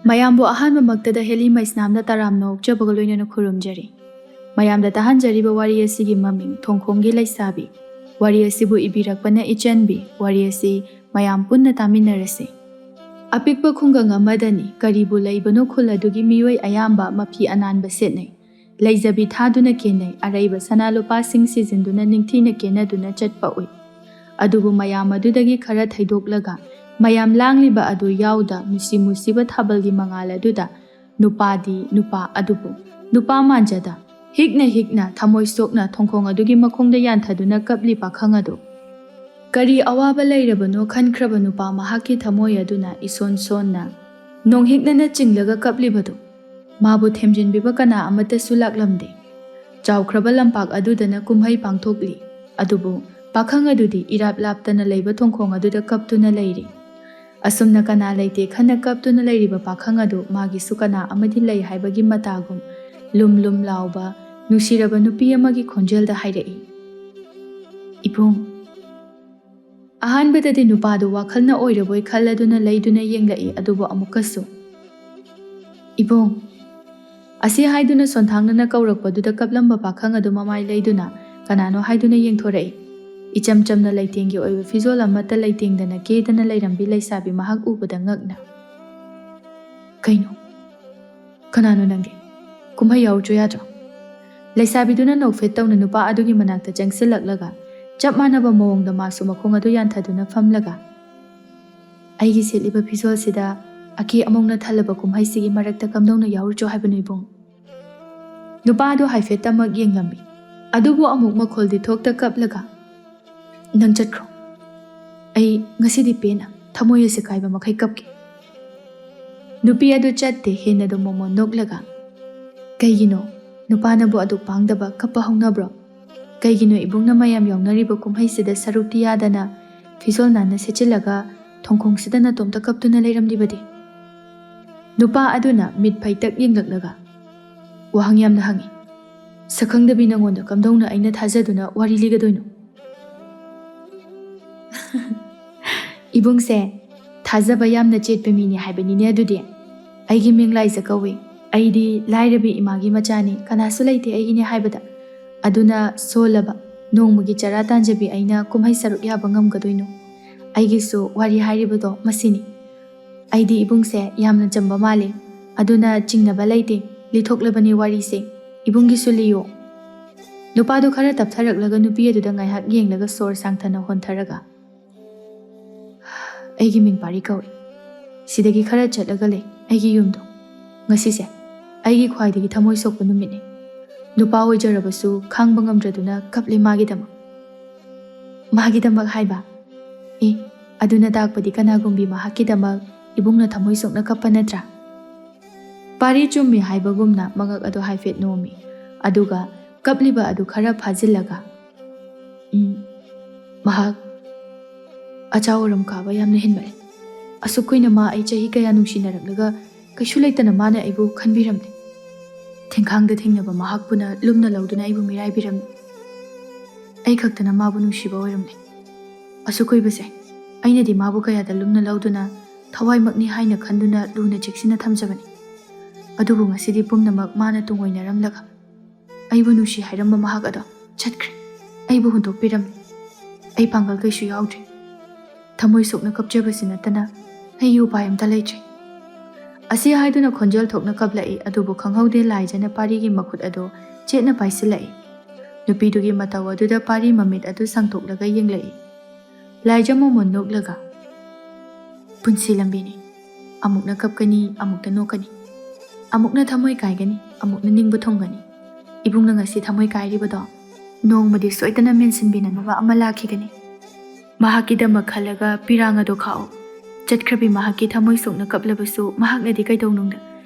ꯃꯌꯥꯝꯕꯨ ꯑꯍꯥꯟꯕꯃꯛꯇꯗ ꯍꯦꯂꯤ ꯃꯩꯁꯅꯥꯝꯅ ꯇꯔꯥꯝꯅ ꯑꯣꯛꯆꯕꯒ ꯂꯣꯏꯅꯅ ꯈꯨꯔꯨꯝꯖꯔꯤ꯫ ꯃꯌꯥꯝꯗ ꯇꯥꯍꯟꯖꯔꯤꯕ ꯋꯥꯔꯤ ꯑꯁꯤꯒꯤ ꯃꯃꯤꯡ ꯊꯣꯡꯈꯣꯡꯒꯤ ꯂꯩꯁꯥꯕꯤ꯫ ꯋꯥꯔꯤ ꯑꯁꯤꯕꯨ ꯏꯕꯤꯔꯛꯄꯅ ꯏꯆꯟꯕꯤ꯫ ꯋꯥꯔꯤ ꯑꯁꯤ ꯃꯌꯥꯝ ꯄꯨꯟꯅ ꯇꯥꯃꯤꯟꯅꯔꯁꯤ꯫ ꯑꯄꯤꯛꯄ ꯈꯨꯡꯒꯪ ꯑꯃꯗꯅꯤ ꯀꯔꯤꯕꯨ ꯂꯩꯕꯅꯣ ꯈꯨꯜ ꯑꯗꯨꯒꯤ ꯃꯤꯑꯣꯏ ꯑꯌꯥꯝꯕ ꯃꯐꯤ ꯑꯅꯥꯟꯕ ꯁꯦꯠꯅꯩ꯫ ꯂꯩꯖꯕꯤ ꯊꯥꯗꯨꯅ ꯀꯦꯟꯅꯩ꯫ ꯑꯔꯩꯕ ꯁꯅꯥ ꯂꯨꯄꯥꯁꯤꯡ ꯁꯤꯖꯤꯟꯗꯨꯅ ꯅꯤꯡꯊꯤꯅ ꯀꯦꯟꯅꯗꯨꯅ ꯆꯠꯄ ꯎꯏ꯫ ꯑꯗꯨꯕꯨ ꯃꯌꯥꯝ ꯑꯗꯨꯗꯒꯤ ꯈꯔ ꯊꯩꯗꯣꯛꯂꯒ ꯃꯌꯥꯝ ꯂꯥꯡꯂꯤꯕ ꯑꯗꯨ ꯌꯥꯎꯗ ꯅꯨꯡꯁꯤ ꯃꯨꯁꯤꯕ ꯊꯥꯕꯜꯒꯤ ꯃꯉꯥꯜ ꯑꯗꯨꯗ ꯅꯨꯄꯥꯗꯤ ꯅꯨꯄꯥ ꯑꯗꯨꯕꯨ ꯅꯨꯄꯥ ꯃꯥꯟꯖꯗ ꯍꯤꯛꯅ ꯊꯃꯣꯏ ꯁꯣꯛꯅ ꯊꯣꯡꯈꯣꯡ ꯑꯗꯨꯒꯤ ꯃꯈꯣꯡꯗ ꯌꯥꯟꯊꯗꯨꯅ ꯀꯞꯂꯤ ꯄꯥꯈꯪ ꯑꯗꯨ꯫ ꯀꯔꯤ ꯑꯋꯥꯕ ꯂꯩꯔꯕꯅꯣ ꯈꯟꯈ꯭ꯔꯕ ꯅꯨꯄꯥ ꯃꯍꯥꯛꯀꯤ ꯊꯃꯣꯏ ꯑꯗꯨꯅ ꯏꯁꯣꯟ ꯁꯣꯟꯅ ꯅꯣꯡꯍꯤꯛꯅꯅ ꯆꯤꯡꯂꯒ ꯀꯞꯂꯤꯕꯗꯨ ꯃꯥꯕꯨ ꯊꯦꯝꯖꯤꯟꯕꯤꯕ ꯀꯅꯥ ꯑꯃꯠꯇꯁꯨ ꯂꯥꯛꯂꯝꯗꯦ꯫ ꯆꯥꯎꯈ꯭ꯔꯕ ꯂꯝꯄꯥꯛ ꯑꯗꯨꯗꯅ ꯀꯨꯝꯍꯩ ꯄꯥꯡꯊꯣꯛꯂꯤ꯫ ꯑꯗꯨꯕꯨ ꯄꯥꯈꯪ ꯑꯗꯨꯗꯤ ꯏꯔꯥꯞ ꯂꯥꯞꯇꯅ ꯂꯩꯕ ꯊꯣꯡꯈꯣꯡ ꯑꯗꯨꯗ ꯀꯞꯇꯨꯅ ꯂꯩꯔꯤ꯫ ꯑꯁꯨꯝꯅ ꯀꯅꯥ ꯂꯩꯇꯦ ꯈꯟꯅ ꯀꯞꯇꯨꯅ ꯂꯩꯔꯤꯕ ꯄꯥꯈꯪ ꯑꯗꯨ ꯃꯥꯒꯤꯁꯨ ꯀꯅꯥ ꯑꯃꯗꯤ ꯂꯩ ꯍꯥꯏꯕꯒꯤ ꯃꯇꯥꯒꯨꯝ ꯂꯨꯝ ꯂꯨꯝ ꯂꯥꯎꯕ ꯅꯨꯡꯁꯤꯔꯕ ꯅꯨꯄꯤ ꯑꯃꯒꯤ ꯈꯣꯟꯖꯦꯜꯗ ꯍꯥꯏꯔꯛꯏ, "ꯏꯕꯨꯡ"꯫ ꯑꯍꯥꯟꯕꯗꯗꯤ ꯅꯨꯄꯥꯗꯨ ꯋꯥꯈꯜꯅ ꯑꯣꯏꯔꯕꯣꯏ ꯈꯜꯂꯗꯨꯅ ꯂꯩꯗꯨꯅ ꯌꯦꯡꯂꯛꯏ꯫ ꯑꯗꯨꯕꯨ ꯑꯃꯨꯛꯀꯁꯨ "ꯏꯕꯨꯡ" ꯑꯁꯤ ꯍꯥꯏꯗꯨꯅ ꯁꯣꯟꯊꯥꯡꯅꯅ ꯀꯧꯔꯛꯄꯗꯨꯗ ꯀꯞꯂꯝꯕ ꯄꯥꯈꯪ ꯑꯗꯨ ꯃꯃꯥꯏ ꯂꯩꯗꯨꯅ ꯀꯅꯥꯅꯣ ꯍꯥꯏꯗꯨꯅ ꯌꯦꯡꯊꯣꯔꯛꯏ꯫ ꯏꯆꯝ ꯆꯝꯅ ꯂꯩꯇꯦꯡꯒꯤ ꯑꯣꯏꯕ ꯐꯤꯖꯣꯜ ꯑꯃꯠꯇ ꯂꯩꯇꯦꯡꯗꯅ ꯀꯦꯗꯅ ꯂꯩꯔꯝꯕꯤ ꯂꯩꯁꯥꯕꯤ ꯃꯍꯥꯛ ꯎꯕꯗ ꯉꯛꯅ, "ꯀꯩꯅꯣ? ꯀꯅꯥꯅꯣ ꯅꯪꯗꯤ? ꯀꯨꯝꯍꯩ ꯌꯥꯎꯔꯨꯆꯣ ꯌꯥꯗ꯭ꯔꯣ?" ꯂꯩꯁꯥꯕꯤꯗꯨꯅ ꯅꯣꯛꯐꯦꯠ ꯇꯧꯅ ꯅꯨꯄꯥ ꯑꯗꯨꯒꯤ ꯃꯅꯥꯛꯇ ꯆꯪꯁꯤꯜꯂꯛꯂꯒ ꯆꯞ ꯃꯥꯟꯅꯕ ꯃꯑꯣꯡꯗ ꯃꯥꯁꯨ ꯃꯈꯣꯡ ꯑꯗꯨ ꯌꯥꯟꯊꯗꯨꯅ ꯐꯝꯂꯒ, "ꯑꯩꯒꯤ ꯁꯦꯠꯂꯤꯕ ꯐꯤꯖꯣꯜꯁꯤꯗ ꯑꯀꯦ ꯑꯃꯧꯅ ꯊꯜꯂꯕ ꯀꯨꯝꯍꯩꯁꯤꯒꯤ ꯃꯔꯛꯇ ꯀꯝꯗꯧꯅ ꯌꯥꯎꯔꯨꯆꯣ ꯍꯥꯏꯕꯅꯣ ꯏꯕꯨꯡ?" ꯅꯨꯄꯥ ꯑꯗꯨ ꯍꯥꯏꯐꯦꯠꯇꯃꯛ ꯌꯦꯡꯂꯝꯃꯤ꯫ ꯑꯗꯨꯕꯨ ꯑꯃꯨꯛ ꯃꯈꯣꯜꯗꯤ ꯊꯣꯛꯇ ꯀꯞꯂꯒ, "ꯅꯪ ꯆꯠꯈ꯭ꯔꯣ. ꯑꯩ ꯉꯁꯤꯗꯤ ꯄꯦꯟꯅ ꯊꯃꯣꯏ ꯑꯁꯤ ꯀꯥꯏꯕ ꯃꯈꯩ ꯀꯞꯀꯦ." ꯅꯨꯄꯤ ꯑꯗꯨ ꯆꯠꯇꯦ ꯍꯦꯟꯅꯗꯨ ꯃꯣꯃꯣꯟ ꯅꯣꯛꯂꯒ, "ꯀꯩꯒꯤꯅꯣ ꯅꯨꯄꯥꯅꯕꯨ ꯑꯗꯨꯛ ꯄꯥꯡꯗꯕ ꯀꯞꯄ ꯍꯧꯅꯕ꯭ꯔꯣ? ꯀꯩꯒꯤꯅꯣ ꯏꯕꯨꯡꯅ ꯃꯌꯥꯝ ꯌꯥꯎꯅꯔꯤꯕ ꯀꯨꯝꯍꯩꯁꯤꯗ ꯁꯔꯨꯛꯇꯤ ꯌꯥꯗꯅ ꯐꯤꯖꯣꯜ ꯅꯥꯟꯅ ꯁꯦꯠꯆꯤꯜꯂꯒ ꯊꯣꯡꯈꯣꯡꯁꯤꯗ ꯅꯇꯣꯝꯇ ꯀꯞꯇꯨꯅ ꯂꯩꯔꯝꯂꯤꯕꯗꯤ?" ꯅꯨꯄꯥ ꯑꯗꯨꯅ ꯃꯤꯠ ꯐꯩꯇꯛ ꯌꯦꯡꯂꯛꯂꯒ ꯋꯥꯍꯪ ꯌꯥꯝꯅ ꯍꯪꯏ, "ꯁꯛꯈꯪꯗꯕꯤ ꯅꯉꯣꯟꯗ ꯀꯝꯗꯧꯅ ꯑꯩꯅ ꯊꯥꯖꯗꯨꯅ ꯋꯥꯔꯤ ꯂꯤꯒꯗꯣꯏꯅꯣ?" "ꯏꯕꯨꯡꯁꯦ ꯊꯥꯖꯕ ꯌꯥꯝꯅ ꯆꯦꯠꯄ ꯃꯤꯅꯤ ꯍꯥꯏꯕꯅꯤꯅꯦ ꯑꯗꯨꯗꯤ꯫ ꯑꯩꯒꯤ ꯃꯤꯡ ꯂꯥꯏꯖ ꯀꯧꯏ꯫ ꯑꯩꯗꯤ ꯂꯥꯏꯔꯕꯤ ꯏꯃꯥꯒꯤ ꯃꯆꯥꯅꯤ, ꯀꯅꯥꯁꯨ ꯂꯩꯇꯦ ꯑꯩꯒꯤꯅꯦ ꯍꯥꯏꯕꯗ꯫ ꯑꯗꯨꯅ ꯁꯣꯜꯂꯕ ꯅꯣꯡꯃꯒꯤ ꯆꯔꯥ ꯇꯥꯟꯖꯕꯤ ꯑꯩꯅ ꯀꯨꯝꯍꯩ ꯁꯔꯨꯛ ꯌꯥꯕ ꯉꯝꯒꯗꯣꯏꯅꯣ? ꯑꯩꯒꯤꯁꯨ ꯋꯥꯔꯤ ꯍꯥꯏꯔꯤꯕꯗꯣ ꯃꯁꯤꯅꯤ꯫ ꯑꯩꯗꯤ ꯏꯕꯨꯡꯁꯦ ꯌꯥꯝꯅ ꯆꯝꯕ ꯃꯥꯜꯂꯤ, ꯑꯗꯨꯅ ꯆꯤꯡꯅꯕ ꯂꯩꯇꯦ, ꯂꯤꯊꯣꯛꯂꯕꯅꯤ ꯋꯥꯔꯤꯁꯦ, ꯏꯕꯨꯡꯒꯤꯁꯨ ꯂꯤꯌꯣ." ꯅꯨꯄꯥꯗꯨ ꯈꯔ ꯇꯞꯊꯔꯛꯂꯒ ꯅꯨꯄꯤ ꯑꯗꯨꯗ ꯉꯥꯏꯍꯥꯛ ꯌꯦꯡꯂꯒ ꯁꯣꯔ ꯁꯥꯡꯊꯅ ꯍꯣꯟꯊꯔꯒ, "ꯑꯩꯒꯤ ꯃꯤꯡ ꯄꯥꯔꯤ ꯀꯧꯏ. ꯁꯤꯗꯒꯤ ꯈꯔ ꯆꯠꯂꯒ ꯂꯩ ꯑꯩꯒꯤ ꯌꯨꯝꯗꯣ. ꯉꯁꯤꯁꯦ ꯑꯩꯒꯤ ꯈ꯭ꯋꯥꯏꯗꯒꯤ ꯊꯃꯣꯏ ꯁꯣꯛꯄ ꯅꯨꯃꯤꯠꯅꯤ. ꯅꯨꯄꯥ ꯑꯣꯏꯖꯔꯕꯁꯨ ꯈꯥꯡꯕ ꯉꯝꯗ꯭ꯔꯗꯨꯅ ꯀꯞꯂꯤ ꯃꯥꯒꯤꯗꯃꯛ." "ꯃꯥꯒꯤꯗꯃꯛ ꯍꯥꯏꯕ? ꯑꯗꯨꯅ ꯇꯥꯛꯄꯗꯤ ꯀꯅꯥꯒꯨꯝꯕꯤ ꯃꯍꯥꯛꯀꯤꯗꯃꯛ ꯏꯕꯨꯡꯅ ꯊꯃꯣꯏ ꯁꯣꯛꯅ ꯀꯞꯄ ꯅꯠꯇ꯭ꯔꯥ?" ꯄꯥꯔꯤ ꯆꯨꯝꯃꯤ ꯍꯥꯏꯕꯒꯨꯝꯅ ꯃꯉꯛ ꯑꯗꯨ ꯍꯥꯏꯐꯦꯠ ꯅꯣꯝꯃꯤ꯫ ꯑꯗꯨꯒ ꯀꯞꯂꯤꯕ ꯑꯗꯨ ꯈꯔ ꯐꯥꯖꯤꯜꯂꯒ, "ꯃꯍꯥꯛ ꯑꯆꯥꯎ ꯑꯔꯝ ꯀꯥꯕ ꯌꯥꯝꯅ ꯍꯦꯟꯃꯜꯂꯤ. ꯑꯁꯨꯛ ꯀꯨꯏꯅ ꯃꯥ ꯑꯩ ꯆꯍꯤ ꯀꯌꯥ ꯅꯨꯡꯁꯤꯅꯔꯛꯂꯒ ꯀꯩꯁꯨ ꯂꯩꯇꯅ ꯃꯥꯅ ꯑꯩꯕు ꯈꯟꯕꯤꯔꯝꯗꯦ. ꯊꯦꯡꯈꯥꯡꯗ ꯊꯦꯡꯅꯕ ꯃꯍꯥꯛꯄꯨꯅ ꯂꯨꯝꯅ ꯂꯧꯗꯨꯅ ꯑꯩꯕꯨ ꯃꯤꯔꯥꯏꯕꯤꯔꯝꯃꯤ. ꯑꯩ ꯈꯛꯇꯅ ꯃꯥꯕꯨ ꯅꯨꯡꯁꯤꯕ ꯑꯣꯏꯔꯝꯂꯦ. ꯑꯁꯨꯛ ꯀꯨꯏꯕꯁꯦ ꯑꯩꯅꯗꯤ ꯃꯥꯕꯨ ꯀꯌꯥꯗ ꯂꯨꯝꯅ ꯂꯧꯗꯨꯅ ꯊꯋꯥꯏꯃꯛꯅꯤ ꯍꯥꯏꯅ ꯈꯟꯗꯨꯅ ꯂꯨꯅ ꯆꯦꯛꯁꯤꯟꯅ ꯊꯝꯖꯕꯅꯤ. ꯑꯗꯨꯕꯨ ꯉꯁꯤꯗꯤ ꯄꯨꯝꯅꯃꯛ ꯃꯥꯅ ꯇꯨꯡꯑꯣꯏꯅꯔꯝꯂꯒ ꯑꯩꯕꯨ ꯅꯨꯡꯁꯤ ꯍꯥꯏꯔꯝꯕ ꯃꯍꯥꯛ ꯑꯗꯣ ꯆꯠꯈ꯭ꯔꯦ, ꯑꯩꯕꯨ ꯍꯨꯟꯗꯣꯛꯄꯤꯔꯝꯃꯤ. ꯑꯩ ꯄꯥꯡꯒꯜ ꯀꯩꯁꯨ ꯌꯥꯎꯗ꯭ꯔꯤ. ꯊꯃꯣꯏ ꯁꯣꯛꯅ ꯀꯞꯆꯕꯁꯤ ꯅꯠꯇꯅ ꯑꯩꯒꯤ ꯎꯄꯥꯏ ꯑꯝꯇ ꯂꯩꯇ꯭ꯔꯤ." ꯑꯁꯤ ꯍꯥꯏꯗꯨꯅ ꯈꯣꯟꯖꯦꯜ ꯊꯣꯛꯅ ꯀꯞꯂꯛꯏ꯫ ꯑꯗꯨꯕꯨ ꯈꯪꯍꯧꯗꯦ ꯂꯥꯏꯖꯅ ꯄꯥꯔꯤꯒꯤ ꯃꯈꯨꯠ ꯑꯗꯨ ꯆꯦꯠꯅ ꯄꯥꯏꯁꯤꯜꯂꯛꯏ꯫ ꯅꯨꯄꯤꯗꯨꯒꯤ ꯃꯇꯧ ꯑꯗꯨꯗ ꯄꯥꯔꯤ ꯃꯃꯤꯠ ꯑꯗꯨ ꯁꯥꯡꯇꯣꯛꯂꯒ ꯌꯦꯡꯂꯛꯏ꯫ ꯂꯥꯏꯖ ꯃꯣꯃꯣꯟ ꯅꯣꯛꯂꯒ, "ꯄꯨꯟꯁꯤ ꯂꯝꯕꯤꯅꯤ. ꯑꯃꯨꯛꯅ ꯀꯞꯀꯅꯤ, ꯑꯃꯨꯛꯅ ꯅꯣꯛꯀꯅꯤ. ꯑꯃꯨꯛꯅ ꯊꯃꯣꯏ ꯀꯥꯏꯒꯅꯤ, ꯑꯃꯨꯛꯅ ꯅꯤꯡꯕ ꯊꯨꯡꯒꯅꯤ. ꯏꯕꯨꯡꯅ ꯉꯁꯤ ꯊꯃꯣꯏ ꯀꯥꯏꯔꯤꯕꯗꯣ ꯅꯣꯡꯃꯗꯤ ꯁꯣꯏꯗꯅ ꯃꯦꯟꯁꯤꯟꯕꯤꯅꯅꯕ ꯑꯃ ꯂꯥꯛꯈꯤꯒꯅꯤ. ꯃꯍꯥꯛꯀꯤꯗꯃꯛ ꯈꯜꯂꯒ ꯄꯤꯔꯥꯡ ꯑꯗꯨ ꯈꯥꯛꯑꯣ. ꯆꯠꯈ꯭ꯔꯕꯤ ꯃꯍꯥꯛꯀꯤ ꯊꯃꯣꯏ ꯁꯣꯛꯅ ꯀꯞꯂꯕꯁꯨ ꯃꯍꯥꯛꯅꯗꯤ ꯀꯩꯗꯧꯅꯨꯡꯗ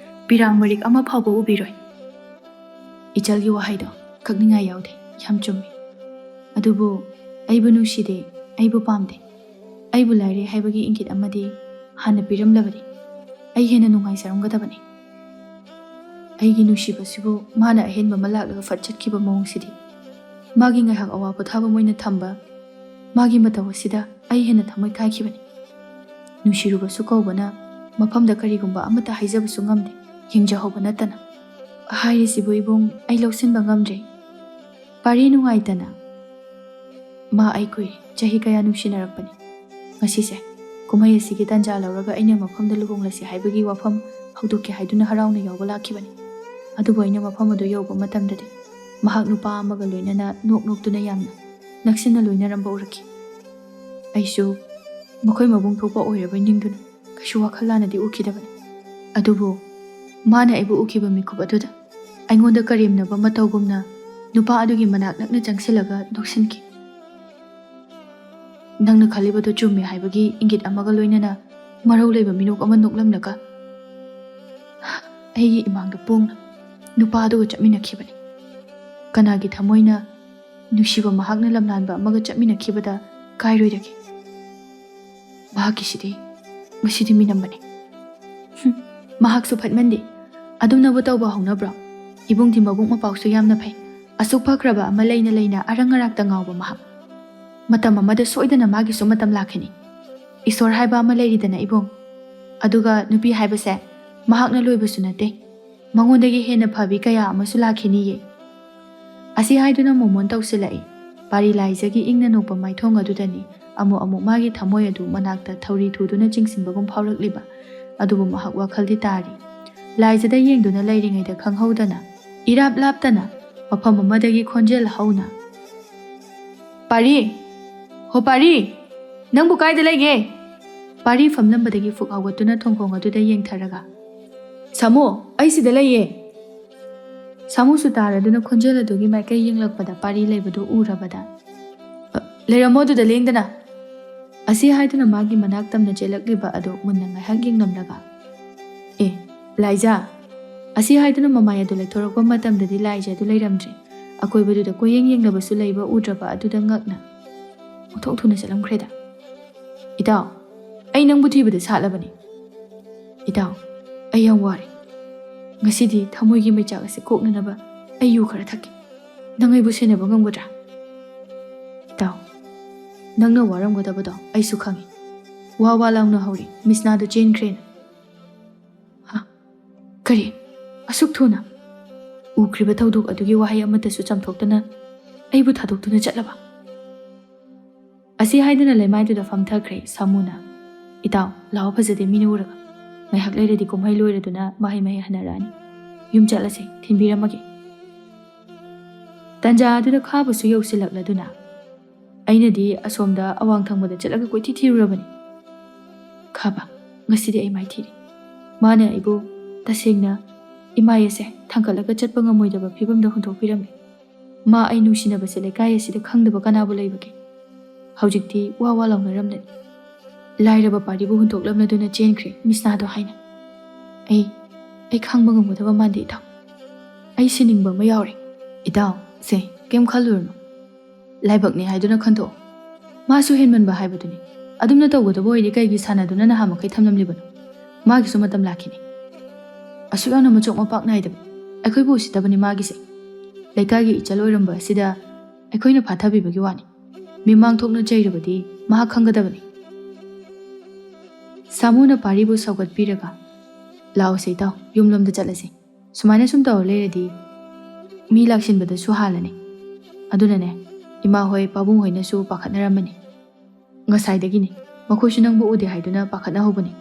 ꯄꯤꯔꯥꯡ ꯃꯔꯤꯛ ꯑꯃ ꯐꯥꯎꯕ ꯎꯕꯤꯔꯣꯏ." ꯏꯆꯜꯒꯤ ꯋꯥꯍꯩꯗꯣ ꯀꯛꯅꯤꯡꯉꯥꯏ ꯌꯥꯎꯗꯦ, ꯌꯥꯝ ꯆꯨꯝꯃꯤ. ꯑꯗꯨꯕꯨ ꯑꯩꯕꯨ ꯅꯨꯡꯁꯤꯗꯦ, ꯑꯩꯕꯨ ꯄꯥꯝꯗꯦ, ꯑꯩꯕు ꯂꯥꯏꯔꯩ ꯍꯥꯏꯕꯒꯤ ꯏꯪꯒꯤꯠ ꯑꯃꯗꯤ ꯍꯥꯟꯅ ꯄꯤꯔꯝꯂꯕꯗꯤ ꯑꯩ ꯍꯦꯟꯅ ꯅꯨꯡꯉꯥꯏꯖꯔꯝꯒꯗꯕꯅꯤ. ꯑꯩꯒꯤ ꯅꯨꯡꯁꯤꯕꯁꯤꯕꯨ ꯃꯥꯅ ꯑꯍꯦꯟꯕ ꯑꯃ ꯂꯥꯛꯂꯒ ꯐꯠ ꯆꯠꯈꯤꯕ ꯃꯑꯣꯡꯁꯤꯗꯤ ꯃꯥꯒꯤ ꯉꯥꯏꯍꯥꯛ ꯑꯋꯥ ꯄꯣꯊꯥꯐꯝ ꯑꯣꯏꯅ ꯊꯝꯕ ꯃꯥꯒꯤ ꯃꯇꯧ ꯑꯁꯤꯗ ꯑꯩ ꯍꯦꯟꯅ ꯊꯃꯣꯏ ꯀꯥꯏꯈꯤꯕꯅꯤ. ꯅꯨꯡꯁꯤꯔꯨꯕꯁꯨ ꯀꯧꯕꯅ ꯃꯐꯝꯗ ꯀꯔꯤꯒꯨꯝꯕ ꯑꯃꯠꯇ ꯍꯥꯏꯖꯕꯁꯨ ꯉꯝꯗꯦ ꯌꯦꯡꯖꯍꯧꯕ ꯅꯠꯇꯅ ꯍꯥꯏꯔꯤꯁꯤꯕꯨ ꯏꯕꯨꯡ ꯑꯩ ꯂꯧꯁꯤꯟꯕ ꯉꯝꯗ꯭ꯔꯦ ꯄꯥꯔꯤ ꯅꯨꯡꯉꯥꯏꯇꯅ ꯃꯥ ꯑꯩ ꯀꯨꯏꯔꯦ ꯆꯍꯤ ꯀꯌꯥ ꯅꯨꯡꯁꯤꯅꯔꯛꯄꯅꯤ ꯉꯁꯤꯁꯦ ꯀꯨꯝꯍꯩ ꯑꯁꯤꯒꯤ ꯇꯥꯟꯖꯥ ꯂꯧꯔꯒ ꯑꯩꯅ ꯃꯐꯝꯗ ꯂꯨꯍꯣꯡꯂꯁꯤ ꯍꯥꯏꯕꯒꯤ ꯋꯥꯐꯝ ꯍꯧꯗꯣꯛꯀꯦ ꯍꯥꯏꯗꯨꯅ ꯍꯔꯥꯎꯅ ꯌꯥꯎꯕ ꯂꯥꯛꯈꯤꯕꯅꯤ ꯑꯗꯨꯕꯨ ꯑꯩꯅ ꯃꯐꯝ ꯑꯗꯨ ꯌꯧꯕ ꯃꯇꯝꯗꯗꯤ ꯃꯍꯥꯛ ꯅꯨꯄꯥ ꯑꯃꯒ ꯂꯣꯏꯅꯅ ꯅꯣꯛꯇꯨꯅ ꯌꯥꯝꯅ ꯅꯛꯁꯤꯟꯅ ꯂꯣꯏꯅꯔꯝꯕ ꯎꯔꯛꯈꯤ ꯑꯩꯁꯨ ꯃꯈꯣꯏ ꯃꯕꯨꯡ ꯊꯣꯛꯄ ꯑꯣꯏꯔꯕꯣꯏ ꯅꯤꯡꯗꯨꯅ ꯀꯩꯁꯨ ꯋꯥꯈꯜ ꯂꯥꯟꯅꯗꯤ ꯎꯈꯤꯗꯕꯅꯤ ꯑꯗꯨꯕꯨ ꯃꯥꯅ ꯑꯩꯕꯨ ꯎꯈꯤꯕ ꯃꯤꯀꯨꯞ ꯑꯗꯨꯗ ꯑꯩꯉꯣꯟꯗ ꯀꯔꯦꯝꯅꯕ ꯃꯇꯧꯒꯨꯝꯅ ꯅꯨꯄꯥ ꯑꯗꯨꯒꯤ ꯃꯅꯥꯛ ꯅꯛꯅ ꯆꯪꯁꯤꯜꯂꯒ ꯅꯣꯛꯁꯤꯟꯈꯤ ꯅꯪꯅ ꯈꯜꯂꯤꯕꯗꯨ ꯆꯨꯝꯃꯦ ꯍꯥꯏꯕꯒꯤ ꯏꯪꯒꯤꯠ ꯑꯃꯒ ꯂꯣꯏꯅꯅ ꯃꯔꯧ ꯂꯩꯕ ꯃꯤꯅꯣꯛ ꯑꯃ ꯅꯣꯛꯂꯝꯂꯒ ꯑꯩꯒꯤ ꯏꯃꯥꯡꯗ ꯄꯣꯡꯅ ꯅꯨꯄꯥ ꯑꯗꯨꯒ ꯆꯠꯃꯤꯟꯅꯈꯤꯕꯅꯤ ꯀꯅꯥꯒꯤ ꯊꯃꯣꯏꯅ ꯅꯨꯡꯁꯤꯕ ꯃꯍꯥꯛꯅ ꯂꯝꯂꯥꯟꯕ ꯑꯃꯒ ꯆꯠꯃꯤꯟꯅꯈꯤꯕꯗ ꯀꯥꯏꯔꯣꯏꯗꯒꯦ ꯃꯍꯥꯛꯀꯤꯁꯤꯗꯤ ꯉꯁꯤꯗꯤ ꯃꯤꯅꯝꯕꯅꯤ ꯃꯍꯥꯛꯁꯨ ꯐꯠꯃꯟꯗꯦ ꯑꯗꯨꯝꯅꯕꯨ ꯇꯧꯕ ꯍꯧꯅꯕ꯭ꯔꯣ ꯏꯕꯨꯡꯗꯤ ꯃꯕꯨꯡ ꯃꯄꯥꯎꯁꯨ ꯌꯥꯝꯅ ꯐꯩ ꯑꯁꯨꯛ ꯐꯈ꯭ꯔꯕ ꯑꯃ ꯂꯩꯅ ꯑꯔꯪ ꯑꯔꯥꯛꯇ ꯉꯥꯎꯕ ꯃꯍꯥꯛ ꯃꯇꯝ ꯑꯃꯗ ꯁꯣꯏꯗꯅ ꯃꯥꯒꯤꯁꯨ ꯃꯇꯝ ꯂꯥꯛꯈꯤꯅꯤ ꯏꯁꯣꯔ ꯍꯥꯏꯕ ꯑꯃ ꯂꯩꯔꯤꯗꯅ ꯏꯕꯨꯡ ꯑꯗꯨꯒ ꯅꯨꯄꯤ ꯍꯥꯏꯕꯁꯦ ꯃꯍꯥꯛꯅ ꯂꯣꯏꯕꯁꯨ ꯅꯠꯇꯦ ꯃꯉꯣꯟꯗꯒꯤ ꯍꯦꯟꯅ ꯐꯕꯤ ꯀꯌꯥ ꯑꯃꯁꯨ ꯂꯥꯛꯈꯤꯅꯤꯌꯦ ꯑꯁꯤ ꯍꯥꯏꯗꯨꯅ ꯃꯣꯃꯣꯟ ꯇꯧꯁꯤꯜꯂꯛꯏ ꯄꯥꯔꯤ ꯂꯥꯏꯖꯒꯤ ꯏꯪꯅ ꯅꯣꯛꯄ ꯃꯥꯏꯊꯣꯡ ꯑꯗꯨꯗꯅꯤ ꯑꯃꯨꯛ ꯃꯥꯒꯤ ꯊꯃꯣꯏ ꯑꯗꯨ ꯃꯅꯥꯛꯇ ꯊꯧꯔꯤ ꯊꯨꯗꯨꯅ ꯆꯤꯡꯁꯤꯟꯕꯒꯨꯝ ꯐꯥꯎꯔꯛꯂꯤꯕ ꯑꯗꯨꯕꯨ ꯃꯍꯥꯛ ꯋꯥꯈꯜꯗꯤ ꯇꯥꯔꯤ ꯂꯥꯏꯖꯗ ꯌꯦꯡꯗꯨꯅ ꯂꯩꯔꯤꯉꯩꯗ ꯈꯪꯍꯧꯗꯅ ꯏꯔꯥꯞ ꯂꯥꯞꯇꯅ ꯃꯐꯝ ꯑꯃꯗꯒꯤ ꯈꯣꯟꯖꯦꯜ ꯍꯧꯅ ꯄꯥꯔꯤ ꯍꯣ ꯄꯥꯔꯤ ꯅꯪꯕꯨ ꯀꯥꯏꯗ ꯂꯩꯒꯦ ꯄꯥꯔꯤ ꯐꯝꯂꯝꯕꯗꯒꯤ ꯐꯨꯛ ꯍꯧꯒꯠꯇꯨꯅ ꯊꯣꯡꯈꯣꯡ ꯑꯗꯨꯗ ꯌꯦꯡꯊꯔꯒ ꯁꯥꯃꯣ ꯑꯩ ꯁꯤꯗ ꯂꯩꯌꯦ ꯁꯥꯃꯨꯁꯨ ꯇꯥꯔꯗꯨꯅ ꯈꯣꯟꯖꯦꯜ ꯑꯗꯨꯒꯤ ꯃꯥꯏꯀꯩ ꯌꯦꯡꯂꯛꯄꯗ ꯄꯥꯔꯤ ꯂꯩꯕꯗꯨ ꯎꯔꯕꯗ ꯂꯩꯔꯝꯃꯣ ꯑꯗꯨꯗ ꯂꯦꯡꯗꯅ ꯑꯁꯤ ꯍꯥꯏꯗꯨꯅ ꯃꯥꯒꯤ ꯃꯅꯥꯛ ꯇꯝꯅ ꯆꯦꯜꯂꯛꯂꯤꯕ ꯑꯗꯨ ꯃꯨꯟꯅ ꯉꯥꯏꯍꯥꯛ ꯌꯦꯡꯂꯝꯂꯒ ꯂꯥꯏꯖꯥ ꯑꯁꯤ ꯍꯥꯏꯗꯨꯅ ꯃꯃꯥꯏ ꯑꯗꯨ ꯂꯩꯊꯣꯔꯛꯄ ꯃꯇꯝꯗꯗꯤ ꯂꯥꯏꯖ ꯑꯗꯨ ꯂꯩꯔꯝꯗ꯭ꯔꯦ ꯑꯀꯣꯏꯕꯗꯨꯗ ꯀꯣꯌꯦꯡ ꯌꯦꯡꯂꯕꯁꯨ ꯂꯩꯕ ꯎꯗ꯭ꯔꯕ ꯑꯗꯨꯗ ꯉꯛꯅ ꯑꯣꯟꯊꯣꯛ ꯊꯨꯅ ꯆꯠꯂꯝꯈ꯭ꯔꯦꯗ ꯏꯇꯥꯎ ꯑꯩ ꯅꯪꯕꯨ ꯊꯤꯕꯗ ꯁꯥꯠꯂꯕꯅꯤ ꯏꯇꯥꯎ ꯑꯩ ꯌꯥꯝ ꯋꯥꯔꯦ ꯉꯁꯤꯗꯤ ꯊꯃꯣꯏꯒꯤ ꯃꯩꯆꯥꯛ ꯑꯁꯤ ꯀꯣꯛꯅꯅꯕ ꯑꯩ ꯌꯨ ꯈꯔ ꯊꯛꯀꯦ ꯅꯪ ꯑꯩꯕꯨ ꯁꯦꯟꯅꯕ ꯉꯝꯒꯗ꯭ꯔꯥ ꯏꯇꯥꯎ ꯅꯪꯅ ꯋꯥꯔꯝꯒꯗꯕꯗꯣ ꯑꯩꯁꯨ ꯈꯪꯏ ꯋꯥ ꯂꯥꯎꯅ ꯍꯧꯔꯤ ꯃꯤꯁꯅꯥꯗꯨ ꯆꯦꯟꯈ꯭ꯔꯦꯅ ꯀꯔꯤ ꯑꯁꯨꯛ ꯊꯨꯅ ꯎꯈ꯭ꯔꯤꯕ ꯊꯧꯗꯣꯛ ꯑꯗꯨꯒꯤ ꯋꯥꯍꯩ ꯑꯃꯠꯇꯁꯨ ꯆꯥꯝꯊꯣꯛꯇꯅ ꯑꯩꯕꯨ ꯊꯥꯗꯣꯛꯇꯨꯅ ꯆꯠꯂꯕ ꯑꯁꯤ ꯍꯥꯏꯗꯨꯅ ꯂꯩꯃꯥꯏꯗꯨꯗ ꯐꯝꯊꯈ꯭ꯔꯦ ꯁꯥꯃꯨꯅ ꯏꯇꯥꯎ ꯂꯥꯎ ꯐꯖꯗꯦ ꯃꯤꯅ ꯎꯔꯒ ꯉꯥꯏꯍꯥꯛ ꯂꯩꯔꯗꯤ ꯀꯨꯝꯍꯩ ꯂꯣꯏꯔꯗꯨꯅ ꯃꯍꯩ ꯍꯟꯅꯔꯛꯑꯅꯤ ꯌꯨꯝ ꯆꯠꯂꯁꯦ ꯊꯤꯟꯕꯤꯔꯝꯃꯒꯦ ꯇꯟꯖꯥ ꯑꯗꯨꯗ ꯈꯥꯕꯁꯨ ꯌꯧꯁꯤꯜꯂꯛꯂꯗꯨꯅ ꯑꯩꯅꯗꯤ ꯑꯁꯣꯝꯗ ꯑꯋꯥꯡ ꯊꯪꯕꯗ ꯆꯠꯂꯒ ꯀꯣꯏꯊꯤ ꯊꯤꯔꯨꯔꯕꯅꯤ ꯈꯥꯕ ꯉꯁꯤꯗꯤ ꯑꯩ ꯃꯥꯏꯊꯤꯔꯤ ꯃꯥꯅ ꯑꯩꯕꯨ ꯇꯁꯦꯡꯅ ꯏꯃꯥꯏ ꯑꯁꯦ ꯊꯥꯡꯒꯠꯂꯒ ꯆꯠꯄ ꯉꯝꯃꯣꯏꯗꯕ ꯐꯤꯕꯝꯗ ꯍꯨꯟꯗꯣꯛꯄꯤꯔꯝꯃꯤ ꯃꯥ ꯑꯩ ꯅꯨꯡꯁꯤꯅꯕꯁꯦ ꯂꯩꯀꯥꯏ ꯑꯁꯤꯗ ꯈꯪꯗꯕ ꯀꯅꯥꯕꯨ ꯂꯩꯕꯒꯦ ꯍꯧꯖꯤꯛꯇꯤ ꯋꯥ ꯂꯥꯎꯅꯔꯝꯂꯅꯤ ꯂꯥꯏꯔꯕ ꯄꯥꯔꯤꯕꯨ ꯍꯨꯟꯗꯣꯛꯂꯝꯂꯗꯨꯅ ꯆꯦꯟꯈ꯭ꯔꯦ ꯃꯤꯁꯅꯥꯗꯣ ꯍꯥꯏꯅ ꯑꯩ ꯈꯥꯡꯕ ꯉꯝꯒꯗꯕ ꯃꯥꯟꯗꯦ ꯏꯇꯥꯎ ꯑꯩ ꯁꯤꯅꯤꯡꯕ ꯑꯃ ꯌꯥꯎꯔꯦ ꯏꯇꯥꯎ ꯁꯦ ꯀꯩꯝ ꯈꯜꯂꯨꯔꯅꯨ ꯂꯥꯏꯕꯛꯅꯤ ꯍꯥꯏꯗꯨꯅ ꯈꯟꯇꯣꯛꯑꯣ ꯃꯥꯁꯨ ꯍꯦꯟꯃꯟꯕ ꯍꯥꯏꯕꯗꯨꯅꯤ ꯑꯗꯨꯝꯅ ꯇꯧꯒꯗꯕ ꯑꯣꯏꯔꯗꯤ ꯀꯩꯒꯤ ꯁꯥꯟꯅꯗꯨꯅ ꯅꯍꯥ ꯃꯈꯩ ꯊꯝꯂꯝꯂꯤꯕꯅꯣ ꯃꯥꯒꯤꯁꯨ ꯃꯇꯝ ꯂꯥꯛꯈꯤꯅꯤ ꯑꯁꯨꯛ ꯌꯥꯝꯅ ꯃꯆꯣꯛ ꯃꯄꯥꯛ ꯅꯥꯏꯗꯕ ꯑꯩꯈꯣꯏꯕꯨ ꯎꯁꯤꯠꯇꯕꯅꯤ ꯃꯥꯒꯤꯁꯦ ꯂꯩꯀꯥꯏꯒꯤ ꯏꯆꯜ ꯑꯣꯏꯔꯝꯕ ꯑꯁꯤꯗ ꯑꯩꯈꯣꯏꯅ ꯐꯥꯊꯕꯤꯕꯒꯤ ꯋꯥꯅꯤ ꯃꯤꯃꯥꯡ ꯊꯣꯛꯅ ꯆꯩꯔꯕꯗꯤ ꯃꯍꯥꯛ ꯈꯪꯒꯗꯕꯅꯤ ꯁꯥꯃꯨꯅ ꯄꯥꯔꯤꯕꯨ ꯁꯧꯒꯠꯄꯤꯔꯒ ꯂꯥꯎꯁꯦ ꯏꯇꯥꯎ ꯌꯨꯝꯂꯣꯝꯗ ꯆꯠꯂꯁꯤ ꯁꯨꯃꯥꯏꯅ ꯁꯨꯝ ꯇꯧꯔ ꯂꯩꯔꯗꯤ ꯃꯤ ꯂꯥꯛꯁꯤꯟꯕꯗꯁꯨ ꯍꯥꯜꯂꯅꯤ ꯑꯗꯨꯅꯅꯦ ꯏꯃꯥ ꯍꯣꯏ ꯄꯥꯕꯨꯡ ꯍꯣꯏꯅꯁꯨ ꯄꯥꯈꯠꯅꯔꯝꯃꯅꯤ ꯉꯁꯥꯏꯗꯒꯤꯅꯤ ꯃꯈꯣꯏꯁꯨ ꯅꯪꯕꯨ ꯎꯗꯦ ꯍꯥꯏꯗꯨꯅ ꯄꯥꯈꯠꯅꯍꯧꯕꯅꯤ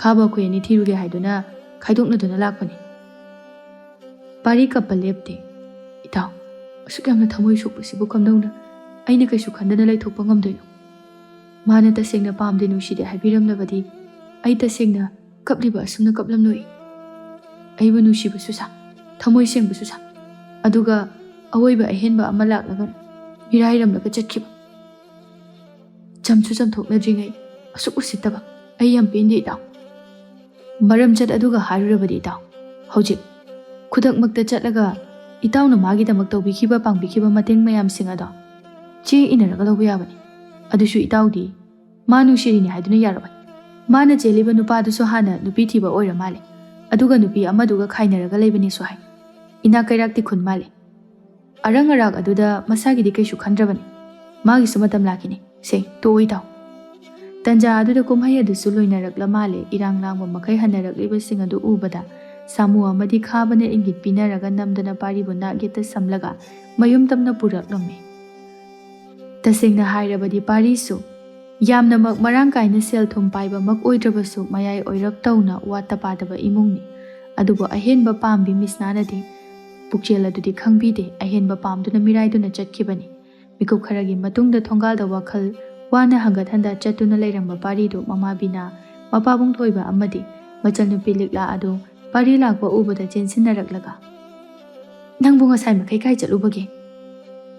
ꯈꯥꯕ ꯑꯩꯈꯣꯏ ꯑꯅꯤ ꯊꯤꯔꯨꯒꯦ ꯍꯥꯏꯗꯨꯅ ꯈꯥꯏꯗꯣꯛꯅꯗꯨꯅ ꯂꯥꯛꯄꯅꯤ ꯄꯥꯔꯤ ꯀꯞꯄ ꯂꯦꯞꯇꯦ ꯏꯇꯥꯎ ꯑꯁꯨꯛ ꯌꯥꯝꯅ ꯊꯃꯣꯏ ꯁꯣꯛꯄꯁꯤꯕꯨ ꯀꯝꯗꯧꯅ ꯑꯩꯅ ꯀꯩꯁꯨ ꯈꯟꯗꯅ ꯂꯩꯊꯣꯛꯄ ꯉꯝꯗꯣꯏꯅꯣ ꯃꯥꯅ ꯇꯁꯦꯡꯅ ꯄꯥꯝꯗꯦ ꯅꯨꯡꯁꯤꯗꯦ ꯍꯥꯏꯕꯤꯔꯝꯂꯕꯗꯤ ꯑꯩ ꯇꯁꯦꯡꯅ ꯀꯞꯂꯤꯕ ꯑꯁꯨꯝꯅ ꯀꯞꯂꯝꯂꯣꯏ ꯑꯩꯕꯨ ꯅꯨꯡꯁꯤꯕꯁꯨ ꯁꯥ ꯊꯃꯣꯏ ꯁꯦꯡꯕꯁꯨ ꯁꯥ ꯑꯗꯨꯒ ꯑꯋꯣꯏꯕ ꯑꯍꯦꯟꯕ ꯑꯃ ꯂꯥꯛꯂꯒ ꯃꯤꯔꯥꯏꯔꯝꯂꯒ ꯆꯠꯈꯤꯕ ꯆꯝꯁꯨ ꯆꯝꯊꯣꯛꯅꯗ꯭ꯔꯤꯉꯩ ꯑꯁꯨꯛ ꯎꯁꯤꯠꯇꯕ ꯑꯩ ꯌꯥꯝ ꯄꯦꯟꯗꯦ ꯏꯇꯥꯎ ꯃꯔꯝꯆꯠ ꯑꯗꯨꯒ ꯍꯥꯏꯔꯨꯔꯕꯗꯤ ꯏꯇꯥꯎ ꯍꯧꯖꯤꯛ ꯈꯨꯗꯛꯃꯛꯇ ꯆꯠꯂꯒ ꯏꯇꯥꯎꯅ ꯃꯥꯒꯤꯗꯃꯛ ꯇꯧꯕꯤꯈꯤꯕ ꯄꯥꯡꯕꯤꯈꯤꯕ ꯃꯇꯦꯡ ꯃꯌꯥꯝꯁꯤꯡ ꯑꯗꯣ ꯆꯦ ꯏꯅꯔꯒ ꯂꯧꯕ ꯌꯥꯕꯅꯤ ꯑꯗꯨꯁꯨ ꯏꯇꯥꯎꯗꯤ ꯃꯥ ꯅꯨꯡꯁꯤꯔꯤꯅꯤ ꯍꯥꯏꯗꯨꯅ ꯌꯥꯔꯣꯏ ꯃꯥꯅ ꯆꯦꯜꯂꯤꯕ ꯅꯨꯄꯥꯗꯨꯁꯨ ꯍꯥꯟꯅ ꯅꯨꯄꯤ ꯊꯤꯕ ꯑꯣꯏꯔ ꯃꯥꯜꯂꯦ ꯑꯗꯨꯒ ꯅꯨꯄꯤ ꯑꯃꯗꯨꯒ ꯈꯥꯏꯅꯔꯒ ꯂꯩꯕꯅꯦꯁꯨ ꯍꯥꯏ ꯏꯅꯥꯛ ꯀꯩꯔꯥꯛꯇꯤ ꯈꯨꯟ ꯃꯥꯜꯂꯦ ꯑꯔꯪ ꯑꯔꯥꯛ ꯑꯗꯨꯗ ꯃꯁꯥꯒꯤꯗꯤ ꯀꯩꯁꯨ ꯈꯟꯗ꯭ꯔꯕꯅꯤ ꯃꯥꯒꯤꯁꯨ ꯃꯇꯝ ꯂꯥꯛꯈꯤꯅꯤ ꯁꯦ ꯇꯣꯛꯑꯣ ꯏꯇꯥꯎ ꯇꯟꯖꯥ ꯑꯗꯨꯗ ꯀꯨꯝꯍꯩ ꯑꯗꯨꯁꯨ ꯂꯣꯏꯅꯔꯛꯂ ꯃꯥꯜꯂꯦ꯫ ꯏꯔꯥꯡ ꯂꯥꯡꯕ ꯃꯈꯩ ꯍꯟꯅꯔꯛꯂꯤꯕꯁꯤꯡ ꯑꯗꯨ ꯎꯕꯗ ꯁꯥꯃꯨ ꯑꯃꯗꯤ ꯈꯥꯕꯅ ꯏꯪꯒꯤꯠ ꯄꯤꯅꯔꯒ ꯅꯝꯗꯅ ꯄꯥꯔꯤꯕꯨ ꯅꯥꯛ ꯌꯦꯠꯇ ꯁꯝꯂꯒ ꯃꯌꯨꯝ ꯇꯝꯅ ꯄꯨꯔꯛꯂꯝꯃꯤ꯫ ꯇꯁꯦꯡꯅ ꯍꯥꯏꯔꯕꯗꯤ ꯄꯥꯔꯤꯁꯨ ꯌꯥꯝꯅꯃꯛ ꯃꯔꯥꯡ ꯀꯥꯏꯅ ꯁꯦꯜ ꯊꯨꯝ ꯄꯥꯏꯕꯃꯛ ꯑꯣꯏꯗ꯭ꯔꯕꯁꯨ ꯃꯌꯥꯏ ꯑꯣꯏꯔꯞ ꯇꯧꯅ ꯋꯥꯠꯇ ꯄꯥꯗꯕ ꯏꯃꯨꯡꯅꯤ꯫ ꯑꯗꯨꯕꯨ ꯑꯍꯦꯟꯕ ꯄꯥꯝꯕꯤ ꯃꯤꯁꯅꯥꯅꯗꯤ ꯄꯨꯛꯆꯦꯜ ꯑꯗꯨꯗꯤ ꯈꯪꯕꯤꯗꯦ꯫ ꯑꯍꯦꯟꯕ ꯄꯥꯝꯗꯨꯅ ꯃꯤꯔꯥꯏꯗꯨꯅ ꯆꯠꯈꯤꯕꯅꯤ꯫ ꯃꯤꯀꯨꯞ ꯈꯔꯒꯤ ꯃꯇꯨꯡꯗ ꯊꯣꯡꯒꯥꯜꯗ ꯋꯥꯈꯜ ꯋꯥꯅ ꯍꯪꯒꯠ ꯍꯟꯗ ꯆꯠꯇꯨꯅ ꯂꯩꯔꯝꯕ ꯄꯥꯔꯤꯗꯨ ꯃꯃꯥ ꯕꯤꯅꯥ, ꯃꯄꯥꯕꯨꯡ ꯊꯣꯏꯕ ꯑꯃꯗꯤ ꯃꯆꯜꯅꯨꯄꯤ ꯂꯤꯛꯂꯥ ꯑꯗꯨ ꯄꯥꯔꯤ ꯂꯥꯛꯄ ꯎꯕꯗ ꯆꯦꯟꯁꯤꯟꯅꯔꯛꯂꯒ "ꯅꯪꯕꯨ ꯉꯁꯥꯏ ꯃꯈꯩ ꯀꯥꯏ ꯆꯠꯂꯨꯕꯒꯦ?"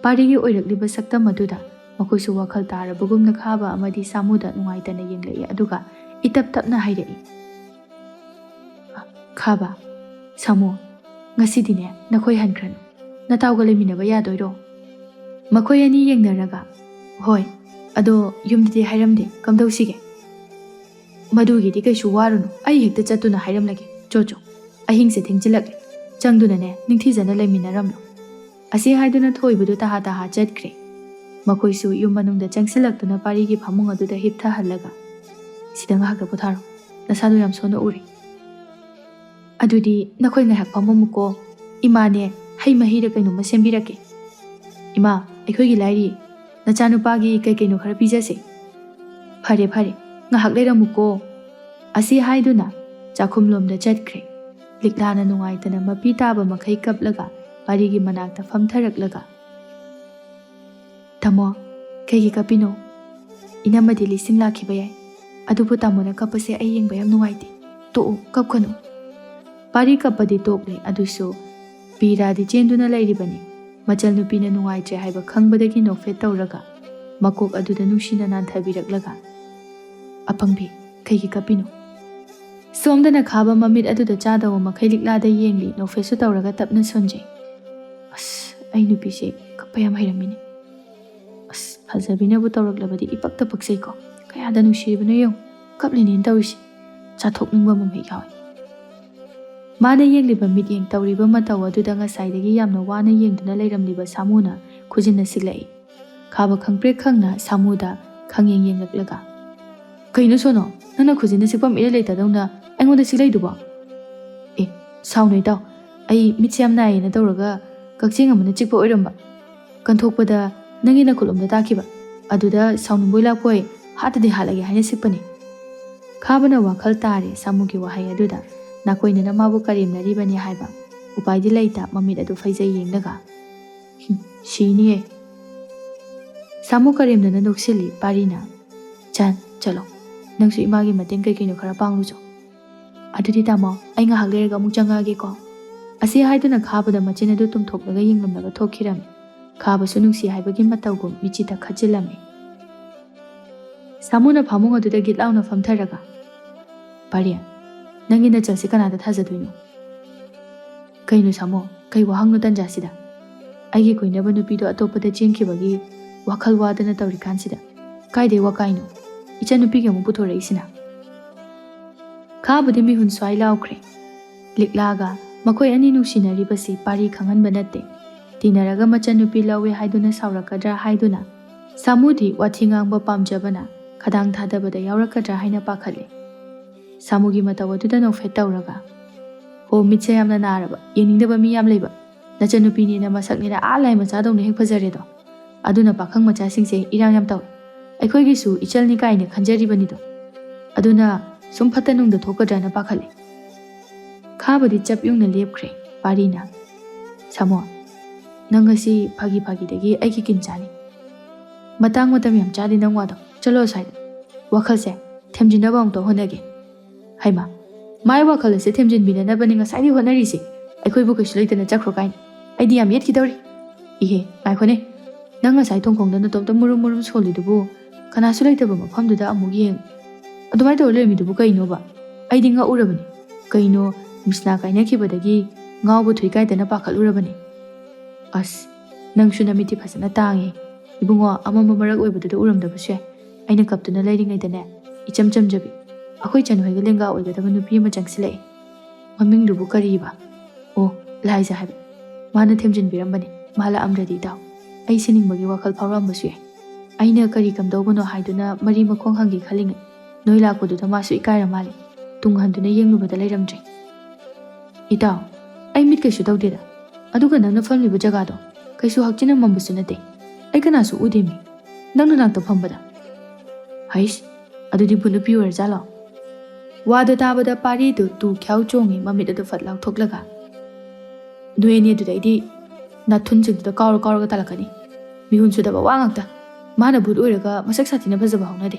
ꯄꯥꯔꯤꯒꯤ ꯑꯣꯏꯔꯛꯂꯤꯕ ꯁꯛꯇꯝ ꯑꯗꯨꯗ ꯃꯈꯣꯏꯁꯨ ꯋꯥꯈꯜ ꯇꯥꯔꯕꯒꯨꯝꯅ ꯈꯥꯕ ꯑꯃꯗꯤ ꯁꯥꯃꯨꯗ ꯅꯨꯡꯉꯥꯏꯇꯅ ꯌꯦꯡꯂꯛꯏ꯫ ꯑꯗꯨꯒ ꯏꯇꯞ ꯇꯞꯅ ꯍꯥꯏꯔꯛꯏ, "ꯈꯥꯕ, ꯁꯥꯃꯨ, ꯉꯁꯤꯗꯤꯅꯦ ꯅꯈꯣꯏ ꯍꯟꯈ꯭ꯔꯅꯨ꯫ ꯅꯇꯥꯎꯒ ꯂꯩꯃꯤꯟꯅꯕ ꯌꯥꯗꯣꯏꯔꯣ?" ꯃꯈꯣꯏ ꯑꯅꯤ ꯌꯦꯡꯅꯔꯒ "ꯍꯣꯏ, ꯑꯗꯣ ꯌꯨꯝꯗꯗꯤ ꯍꯥꯏꯔꯝꯗꯦ, ꯀꯝꯗꯧꯁꯤꯒꯦ?" "ꯃꯗꯨꯒꯤꯗꯤ ꯀꯩꯁꯨ ꯋꯥꯔꯨꯅꯨ, ꯑꯩ ꯍꯦꯛꯇ ꯆꯠꯇꯨꯅ ꯍꯥꯏꯔꯝꯂꯒꯦ꯫ ꯆꯣ ꯑꯍꯤꯡꯁꯦ ꯊꯦꯡꯖꯤꯜꯂꯛꯂꯦ, ꯆꯪꯗꯨꯅꯅꯦ ꯅꯤꯡꯊꯤꯖꯅ ꯂꯩꯃꯤꯟꯅꯔꯝꯂꯣ." ꯑꯁꯤ ꯍꯥꯏꯗꯨꯅ ꯊꯣꯏꯕꯗꯨ ꯇꯍꯥ ꯇꯍꯥ ꯆꯠꯈ꯭ꯔꯦ꯫ ꯃꯈꯣꯏꯁꯨ ꯌꯨꯝ ꯃꯅꯨꯡꯗ ꯆꯪꯁꯤꯜꯂꯛꯇꯨꯅ ꯄꯥꯔꯤꯒꯤ ꯐꯃꯨꯡ ꯑꯗꯨꯗ ꯍꯤꯞꯊꯍꯜꯂꯒ "ꯁꯤꯗ ꯉꯥꯏꯍꯥꯛꯇ ꯄꯣꯊꯥꯔꯣ, ꯅꯁꯥꯗꯣ ꯌꯥꯝ ꯁꯣꯟꯅ ꯎꯔꯦ." "ꯑꯗꯨꯗꯤ ꯅꯈꯣꯏ ꯉꯥꯏꯍꯥꯛ ꯐꯝꯃꯝꯃꯨꯀꯣ, ꯏꯃꯥꯅꯦ ꯍꯩ ꯃꯍꯤꯔ ꯀꯩꯅꯣꯝꯃ ꯁꯦꯝꯕꯤꯔꯛꯀꯦ." "ꯏꯃꯥ, ꯑꯩꯈꯣꯏꯒꯤ ꯂꯥꯏꯔꯤ, ꯅꯆꯥꯅꯨꯄꯥꯒꯤ ꯀꯩ ꯀꯩꯅꯣ ꯈꯔ ꯄꯤꯖꯁꯦ." "ꯐꯔꯦ ꯐꯔꯦ, ꯉꯥꯏꯍꯥꯛ ꯂꯩꯔꯝꯃꯨꯀꯣ." ꯑꯁꯤ ꯍꯥꯏꯗꯨꯅ ꯆꯥꯛꯈꯨꯝꯂꯣꯝꯗ ꯆꯠꯈ꯭ꯔꯦ꯫ ꯂꯤꯛꯂꯥꯅ ꯅꯨꯡꯉꯥꯏꯇꯅ ꯃꯄꯤ ꯇꯥꯕ ꯃꯈꯩ ꯀꯞꯂꯒ ꯄꯥꯔꯤꯒꯤ ꯃꯅꯥꯛꯇ ꯐꯝꯊꯔꯛꯂꯒ "ꯇꯥꯃꯣ, ꯀꯩꯒꯤ ꯀꯞꯄꯤꯅꯣ? ꯏꯅꯝꯃꯗꯤ ꯂꯤꯁꯤꯡ ꯂꯥꯛꯈꯤꯕ ꯌꯥꯏ, ꯑꯗꯨꯕꯨ ꯇꯥꯃꯣꯅ ꯀꯞꯄꯁꯦ ꯑꯩ ꯌꯦꯡꯕ ꯌꯥꯝ ꯅꯨꯡꯉꯥꯏꯇꯦ꯫ ꯇꯣꯛꯎ, ꯀꯞꯀꯅꯨ." ꯄꯥꯔꯤ ꯀꯞꯄꯗꯤ ꯇꯣꯛꯂꯦ, ꯑꯗꯨꯁꯨ ꯕꯤꯔꯥꯗꯤ ꯆꯦꯟꯗꯨꯅ ꯂꯩꯔꯤꯕꯅꯤ꯫ ꯃꯆꯜꯅꯨꯄꯤꯅ ꯅꯨꯡꯉꯥꯏꯇ꯭ꯔꯦ ꯍꯥꯏꯕ ꯈꯪꯕꯗꯒꯤ ꯅꯣꯛꯐꯦꯠ ꯇꯧꯔꯒ ꯃꯀꯣꯛ ꯑꯗꯨꯗ ꯅꯨꯡꯁꯤꯅ ꯅꯥꯟꯊꯕꯤꯔꯛꯂꯒ "ꯑꯄꯪꯕꯤ, ꯀꯩꯒꯤ ꯀꯞꯄꯤꯅꯣ?" ꯁꯣꯝꯗꯅ ꯈꯥꯕ ꯃꯃꯤꯠ ꯑꯗꯨꯗ ꯆꯥꯗꯧꯕ ꯃꯈꯩ ꯂꯤꯛꯂꯥꯗ ꯌꯦꯡꯂꯤ꯫ ꯅꯣꯛꯐꯦꯠꯁꯨ ꯇꯧꯔꯒ ꯇꯞꯅ ꯁꯣꯟꯖꯩ꯫ "ꯑꯁ, ꯑꯩ ꯅꯨꯄꯤꯁꯦ ꯀꯞꯄ ꯌꯥꯝ ꯍꯩꯔꯝꯃꯤꯅꯦ. ꯑꯁ, ꯐꯖꯕꯤꯅꯕꯨ ꯇꯧꯔꯛꯂꯕꯗꯤ ꯏꯄꯛꯇ ꯄꯛꯆꯩꯀꯣ. ꯀꯌꯥꯗ ꯅꯨꯡꯁꯤꯔꯤꯕꯅꯣ ꯌꯦꯡꯉꯨ, ꯀꯞꯂꯤꯅꯦꯅ ꯇꯧꯔꯤꯁꯦ. ꯆꯥꯊꯣꯛꯅꯤꯡꯕ ꯑꯃ ꯍꯦꯛ ꯌꯥꯎꯏ." ꯃꯥꯅ ꯌꯦꯡꯂꯤꯕ ꯃꯤꯠꯌꯦꯡ ꯇꯧꯔꯤꯕ ꯃꯇꯧ ꯑꯗꯨꯗ ꯉꯁꯥꯏꯗꯒꯤ ꯌꯥꯝꯅ ꯋꯥꯅ ꯌꯦꯡꯗꯨꯅ ꯂꯩꯔꯝꯂꯤꯕ ꯁꯥꯃꯨꯅ ꯈꯨꯖꯤꯟꯅ ꯁꯤꯛꯂꯛꯏ꯫ ꯈꯥꯕ ꯈꯪꯄ꯭ꯔꯦꯛ ꯈꯪꯅ ꯁꯥꯃꯨꯗ ꯈꯪꯌꯦꯡ ꯌꯦꯡꯂꯛꯂꯒ "ꯀꯩꯅꯣ ꯁꯣꯅꯣ, ꯅꯪꯅ ꯈꯨꯖꯤꯟꯅ ꯁꯤꯛꯐꯝ ꯏꯔꯩ ꯂꯩꯇꯗꯧꯅ ꯑꯩꯉꯣꯟꯗ ꯁꯤꯛꯂꯛꯏꯗꯨꯕꯣ?" "ꯑꯦ, ꯁꯥꯎꯅꯨ ꯏꯇꯥꯎ, ꯑꯩ ꯃꯤꯠꯁꯦ ꯌꯥꯝ ꯅꯥꯏꯌꯦꯅ ꯇꯧꯔꯒ ꯀꯛꯆꯦꯡ ꯑꯃꯅ ꯆꯤꯛꯄ ꯑꯣꯏꯔꯝꯕ. ꯀꯟꯊꯣꯛꯄꯗ ꯅꯪꯒꯤ ꯅꯈꯨꯠꯂꯣꯝꯗ ꯇꯥꯈꯤꯕ. ꯑꯗꯨꯗ ꯁꯥꯎꯅꯤꯡꯕꯣꯏ ꯂꯥꯛꯄꯣꯏ ꯍꯥꯠꯇꯗꯤ ꯍꯥꯠꯂꯒꯦ ꯍꯥꯏꯅ ꯁꯤꯛꯄꯅꯤ." ꯈꯥꯕꯅ ꯋꯥꯈꯜ ꯇꯥꯔꯦ ꯁꯥꯃꯨꯒꯤ ꯋꯥꯍꯩ ꯑꯗꯨꯗ ꯅꯥꯀꯣꯏꯅꯅ ꯃꯥꯕꯨ ꯀꯔꯦꯝꯅꯔꯤꯕꯅꯤ ꯍꯥꯏꯕ꯫ ꯎꯄꯥꯏꯗꯤ ꯂꯩꯇ ꯃꯃꯤꯠ ꯑꯗꯨ ꯐꯩꯖꯩ ꯌꯦꯡꯂꯒ "ꯁꯤꯅꯤꯌꯦ." ꯁꯥꯃꯨ ꯀꯔꯦꯝꯅꯅ ꯅꯣꯛꯁꯤꯜꯂꯤ꯫ ꯄꯥꯔꯤꯅ "ꯆꯠꯂꯣ, ꯅꯪꯁꯨ ꯏꯃꯥꯒꯤ ꯃꯇꯦꯡ ꯀꯩꯀꯩꯅꯣ ꯈꯔ ꯄꯥꯡꯂꯨꯆꯣ." "ꯑꯗꯨꯗꯤ ꯇꯥꯃꯣ, ꯑꯩ ꯉꯥꯏꯍꯥꯛ ꯂꯩꯔꯒ ꯑꯃꯨꯛ ꯆꯪꯉꯛꯑꯒꯦꯀꯣ." ꯑꯁꯤ ꯍꯥꯏꯗꯨꯅ ꯈꯥꯕꯗ ꯃꯆꯤꯟ ꯑꯗꯨ ꯇꯨꯝꯊꯣꯛꯂꯒ ꯌꯦꯡꯂꯝꯂꯒ ꯊꯣꯛꯈꯤꯔꯝꯃꯤ꯫ ꯈꯥꯕꯁꯨ ꯅꯨꯡꯁꯤ ꯍꯥꯏꯕꯒꯤ ꯃꯇꯧꯒꯨꯝ ꯃꯤꯠꯆꯤꯗ ꯈꯠꯆꯤꯜꯂꯝꯃꯤ꯫ ꯁꯥꯃꯨꯅ ꯐꯃꯨꯡ ꯑꯗꯨꯗ ꯒꯤꯠ ꯂꯥꯎꯅ ꯐꯝꯊꯔꯒ "ꯄꯥꯔꯤ, ꯅꯪꯒꯤ ꯅꯆꯜꯁꯤ ꯀꯅꯥꯗ ꯊꯥꯖꯗꯣꯏꯅꯣ?" "ꯀꯩꯅꯣ ꯁꯥꯃꯨ, ꯀꯩ ꯋꯥꯍꯪꯅꯣ ꯇꯟꯖꯥꯁꯤꯗ? ꯑꯩꯒꯤ ꯀꯣꯏꯅꯕ ꯅꯨꯄꯤꯗꯣ ꯑꯇꯣꯞꯄꯗ ꯆꯦꯟꯈꯤꯕꯒꯤ ꯋꯥꯈꯜ ꯋꯥꯗꯅ ꯇꯧꯔꯤꯀꯥꯟꯁꯤꯗ ꯀꯥꯏꯗꯩ ꯋꯥꯀꯥꯏꯅꯣ ꯏꯆꯟꯅꯨꯄꯤꯒꯤ ꯑꯃꯨꯛ ꯄꯨꯊꯣꯔꯛꯏꯁꯤꯅ?" ꯈꯥꯕꯗꯤ ꯃꯤꯍꯨꯟ ꯁ꯭ꯋꯥꯏ ꯂꯥꯎꯈ꯭ꯔꯦ꯫ ꯂꯤꯛꯂꯥꯒ ꯃꯈꯣꯏ ꯑꯅꯤ ꯅꯨꯡꯁꯤꯅꯔꯤꯕꯁꯤ ꯄꯥꯔꯤ ꯈꯪꯍꯟꯕ ꯅꯠꯇꯦ꯫ ꯇꯤꯟꯅꯔꯒ ꯃꯆꯟꯅꯨꯄꯤ ꯂꯧꯋꯦ ꯍꯥꯏꯗꯨꯅ ꯁꯥꯎꯔꯛꯀꯗ꯭ꯔꯥ ꯍꯥꯏꯗꯨꯅ ꯁꯥꯃꯨꯗꯤ ꯋꯥꯊꯤ ꯉꯥꯡꯕ ꯄꯥꯝꯖꯕꯅ ꯈꯗꯥꯡ ꯊꯥꯗꯕꯗ ꯌꯥꯎꯔꯛꯀꯗ꯭ꯔꯥ ꯍꯥꯏꯅ ꯄꯥꯈꯠꯂꯤ꯫ ꯁꯥꯃꯨꯒꯤ ꯃꯇꯧ ꯑꯗꯨꯗ ꯅꯣꯛꯐꯦꯠ ꯇꯧꯔꯒ "ꯍꯣ, ꯃꯤꯠꯁꯦ ꯌꯥꯝꯅ ꯅꯥꯔꯕ, ꯌꯦꯡꯅꯤꯡꯗꯕ ꯃꯤ ꯌꯥꯝ ꯂꯩꯕ. ꯅꯆꯟꯅꯨꯄꯤꯅꯤꯅ ꯃꯁꯛꯅꯤꯅ ꯂꯥꯏ ꯃꯆꯥꯗꯧꯅ ꯍꯦꯛ ꯐꯖꯔꯦꯗꯣ. ꯑꯗꯨꯅ ꯄꯥꯈꯪ ꯃꯆꯥꯁꯤꯡꯁꯦ ꯏꯔꯥꯡ ꯌꯥꯝ ꯇꯧꯏ. ꯑꯩꯈꯣꯏꯒꯤꯁꯨ ꯏꯆꯜꯅꯤ ꯀꯥꯏꯅ ꯈꯟꯖꯔꯤꯕꯅꯤꯗꯣ. ꯑꯗꯨꯅ ꯁꯨꯝ ꯐꯠꯇ ꯅꯨꯡꯗ ꯊꯣꯛꯀꯗ꯭ꯔꯥꯅ ꯄꯥꯈꯠꯂꯤ." ꯈꯥꯕꯗꯤ ꯆꯞ ꯌꯨꯡꯅ ꯂꯦꯞꯈ꯭ꯔꯦ꯫ ꯄꯥꯔꯤꯅ "ꯁꯥꯃꯣ, ꯅꯪ ꯉꯁꯤ ꯐꯥꯒꯤ ꯑꯩꯒꯤ ꯀꯤꯟ ꯆꯥꯅꯤ. ꯃꯇꯥꯡ ꯃꯇꯝ ꯌꯥꯝ ꯆꯥꯗꯦ ꯅꯪ ꯋꯥꯗꯣ. ꯆꯠꯂꯣ ꯑꯁ꯭ꯋꯥꯏꯗ. ꯋꯥꯈꯜꯁꯦ ꯊꯦꯝꯖꯤꯟꯅꯕ ꯑꯃꯨꯛꯇ ꯍꯣꯠꯅꯒꯦ." "ꯍꯩꯃꯥ, ꯃꯥꯏ ꯋꯥꯈꯜ ꯑꯁꯦ ꯊꯦꯝꯖꯤꯟꯕꯤꯅꯅꯕꯅꯤ ꯉꯁꯥꯏꯗꯩ ꯍꯣꯠꯅꯔꯤꯁꯦ. ꯑꯩꯈꯣꯏꯕꯨ ꯀꯩꯁꯨ ꯂꯩꯇꯅ ꯆꯠꯈ꯭ꯔꯣ ꯀꯥꯏꯅ. ꯑꯩꯗꯤ ꯌꯥꯝ ꯌꯦꯠꯈꯤꯗꯧꯔꯤ." "ꯏꯍꯦ, ꯉꯥꯏꯈꯣꯅꯦ. ꯅꯪ ꯉꯁꯥꯏ ꯊꯣꯡꯈꯣꯡꯗ ꯅꯇꯣꯝꯇ ꯃꯨꯔꯨꯝ ꯃꯨꯔꯨꯝ ꯁꯣꯜꯂꯤꯗꯨꯕꯨ ꯀꯅꯥꯁꯨ ꯂꯩꯇꯕ ꯃꯐꯝꯗꯨꯗ ꯑꯃꯨꯛ ꯌꯦꯡ ꯑꯗꯨꯃꯥꯏꯅ ꯇꯧꯔ ꯂꯩꯔꯝꯃꯤꯗꯨꯕꯨ ꯀꯩꯅꯣꯕ? ꯑꯩꯗꯤ ꯉꯛꯎꯔꯕꯅꯤ. ꯀꯩꯅꯣ, ꯃꯤꯁꯅꯥ ꯀꯥꯏꯅꯈꯤꯕꯗꯒꯤ ꯉꯥꯎꯕ ꯊꯨꯏ ꯀꯥꯏꯗꯅ ꯄꯥꯈꯠꯂꯨꯔꯕꯅꯤ." "ꯑꯁ, ꯅꯪꯁꯨ ꯅꯃꯤꯠꯇꯤ ꯐꯖꯅ ꯇꯥꯡꯉꯦ. ꯏꯕꯨꯡꯉꯣ, ꯑꯃꯝꯕ ꯃꯔꯛ ꯑꯣꯏꯕꯗꯨꯗ ꯎꯔꯝꯗꯕꯁꯨ ꯌꯥꯏ. ꯑꯩꯅ ꯀꯞꯇꯨꯅ ꯂꯩꯔꯤꯉꯩꯗꯅꯦ, ꯏꯆꯝ ꯆꯝꯖꯕꯤ, ꯑꯩꯈꯣꯏ ꯆꯟꯍꯣꯏꯒ ꯂꯦꯡꯒꯥ ꯑꯣꯏꯒꯗꯕ ꯅꯨꯄꯤ ꯑꯃ ꯆꯪꯁꯤꯜꯂꯛꯑꯦ꯫ ꯃꯃꯤꯡꯗꯨꯕꯨ ꯀꯔꯤꯕ? ꯑꯣ, ꯂꯥꯏꯖ ꯍꯥꯏꯕ. ꯃꯥꯅ ꯊꯦꯝꯖꯤꯟꯕꯤꯔꯝꯕꯅꯤ. ꯃꯥ ꯂꯥꯛꯑꯝꯗ꯭ꯔꯗꯤ ꯏꯇꯥꯎ, ꯑꯩ ꯁꯤꯅꯤꯡꯕꯒꯤ ꯋꯥꯈꯜ ꯐꯥꯎꯔꯛꯑꯝꯕꯁꯨ ꯌꯥꯏ." ꯑꯩꯅ ꯀꯔꯤ ꯀꯝꯗꯧꯕꯅꯣ ꯍꯥꯏꯗꯨꯅ ꯃꯔꯤ ꯃꯈꯣꯡ ꯍꯪꯒꯦ ꯈꯜꯂꯤꯉꯩ ꯅꯣꯏ ꯂꯥꯛꯄꯗꯨꯗ ꯃꯥꯁꯨ ꯏꯀꯥꯏꯔ ꯃꯥꯜꯂꯦ ꯇꯨꯡ ꯍꯟꯗꯨꯅ ꯌꯦꯡꯂꯨꯕꯗ ꯂꯩꯔꯝꯗ꯭ꯔꯦ꯫ ꯏꯇꯥꯎ, ꯑꯩ ꯃꯤꯠ ꯀꯩꯁꯨ ꯇꯧꯗꯦꯗ, ꯑꯗꯨꯒ ꯅꯪꯅ ꯐꯝꯂꯤꯕ ꯖꯒꯥꯗꯣ ꯀꯩꯁꯨ ꯍꯛꯆꯤꯟꯅ ꯃꯝꯕꯁꯨ ꯅꯠꯇꯦ, ꯑꯩ ꯀꯅꯥꯁꯨ ꯎꯗꯦꯃꯤ, ꯅꯪꯅ ꯅꯥꯛꯇ ꯐꯝꯕꯗ꯫ ꯍꯩꯁ, ꯑꯗꯨꯗꯤ ꯕꯨꯠ ꯅꯨꯄꯤ ꯑꯣꯏꯔꯖꯥꯠꯂꯣ? ꯋꯥꯗꯣ ꯇꯥꯕꯗ ꯄꯥꯔꯤꯗꯨ ꯇꯨ ꯈ꯭ꯌꯥꯎ ꯆꯣꯡꯉꯤ ꯃꯃꯤꯠ ꯑꯗꯨ ꯐꯠ ꯂꯥꯎꯊꯣꯛꯂꯒ꯫ ꯅꯣꯏ ꯑꯅꯤ ꯑꯗꯨꯗꯩꯗꯤ ꯅꯥꯊꯨꯟꯁꯤꯡꯗꯨꯗ ꯀꯥꯎꯔ ꯇꯥꯜꯂꯛꯀꯅꯤ, ꯃꯤꯍꯨꯟ ꯁꯨꯗꯕ ꯋꯥ ꯉꯥꯛꯇ꯫ ꯃꯥꯅ ꯕꯨꯠ ꯑꯣꯏꯔꯒ ꯃꯁꯛ ꯁꯥꯊꯤꯅ ꯐꯖꯕ ꯍꯧꯅꯗꯦ,